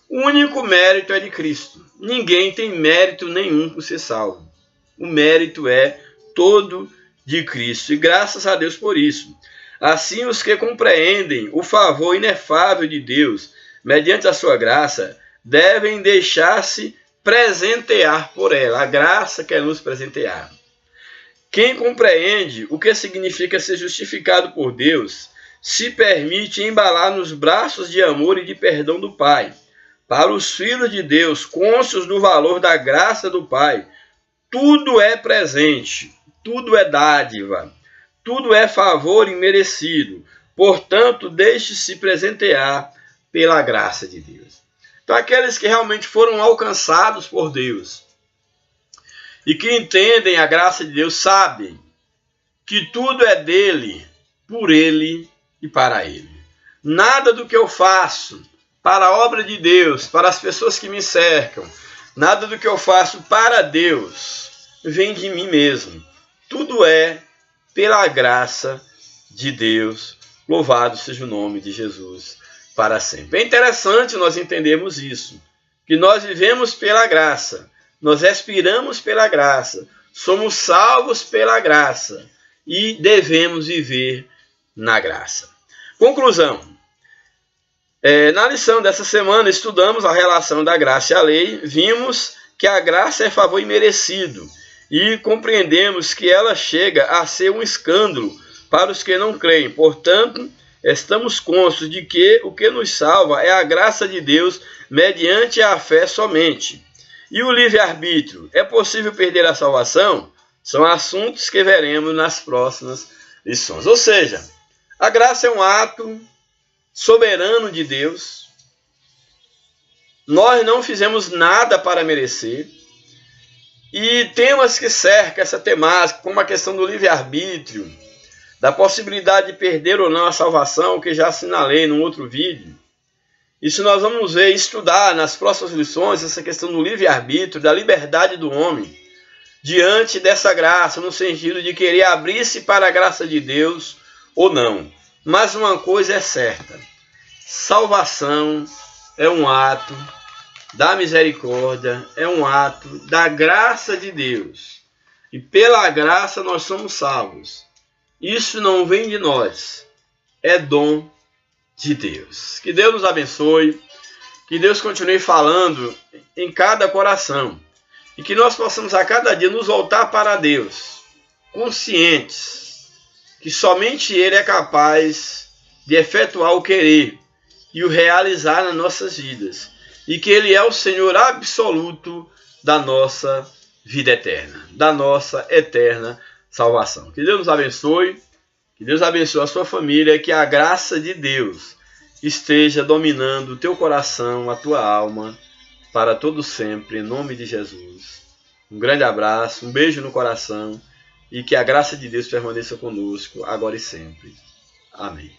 Speaker 1: o único mérito é de Cristo. Ninguém tem mérito nenhum por ser salvo.
Speaker 2: o mérito é todo de Cristo, e graças a Deus por isso. Assim, os que compreendem o favor inefável de Deus, mediante a sua graça, devem deixar-se presentear por ela. A graça quer nos presentear. Quem compreende o que significa ser justificado por Deus, se permite embalar nos braços de amor e de perdão do Pai. Para os filhos de Deus, cônscios do valor da graça do Pai, tudo é presente, tudo é dádiva, tudo é favor imerecido. Portanto, deixe-se presentear pela graça de Deus. Então, aqueles que realmente foram alcançados por Deus e que entendem a graça de Deus, sabem que tudo é dele, por ele e para ele. Nada do que eu faço para a obra de Deus, para as pessoas que me cercam, nada do que eu faço para Deus vem de mim mesmo. Tudo é pela graça de Deus. Louvado seja o nome de Jesus para sempre. É interessante nós entendermos isso, que nós vivemos pela graça, nós respiramos pela graça, somos salvos pela graça e devemos viver na graça. Conclusão. Na lição dessa semana estudamos a relação da graça e a lei, vimos que a graça é favor imerecido e compreendemos que ela chega a ser um escândalo para os que não creem. Portanto, estamos conscientes de que o que nos salva é a graça de Deus mediante a fé somente. E o livre-arbítrio? É possível perder a salvação? São assuntos que veremos nas próximas lições. Ou seja, a graça é um ato soberano de Deus. Nós não fizemos nada para merecer. E temas que cercam essa temática, como a questão do livre-arbítrio, da possibilidade de perder ou não a salvação, que já assinalei num outro vídeo. Isso nós vamos ver, estudar nas próximas lições, essa questão do livre-arbítrio, da liberdade do homem, diante dessa graça, no sentido de querer abrir-se para a graça de Deus ou não. Mas uma coisa é certa, salvação é um ato da misericórdia, é um ato da graça de Deus. E pela graça nós somos salvos. Isso não vem de nós, é dom de Deus. Que Deus nos abençoe, que Deus continue falando em cada coração e que nós possamos a cada dia nos voltar para Deus, conscientes que somente Ele é capaz de efetuar o querer e o realizar nas nossas vidas, e que Ele é o Senhor absoluto da nossa vida eterna, da nossa eterna salvação. Que Deus nos abençoe, que Deus abençoe a sua família, que a graça de Deus esteja dominando o teu coração, a tua alma, para todo sempre, em nome de Jesus. Um grande abraço, um beijo no coração, e que a graça de Deus permaneça conosco, agora e sempre. Amém.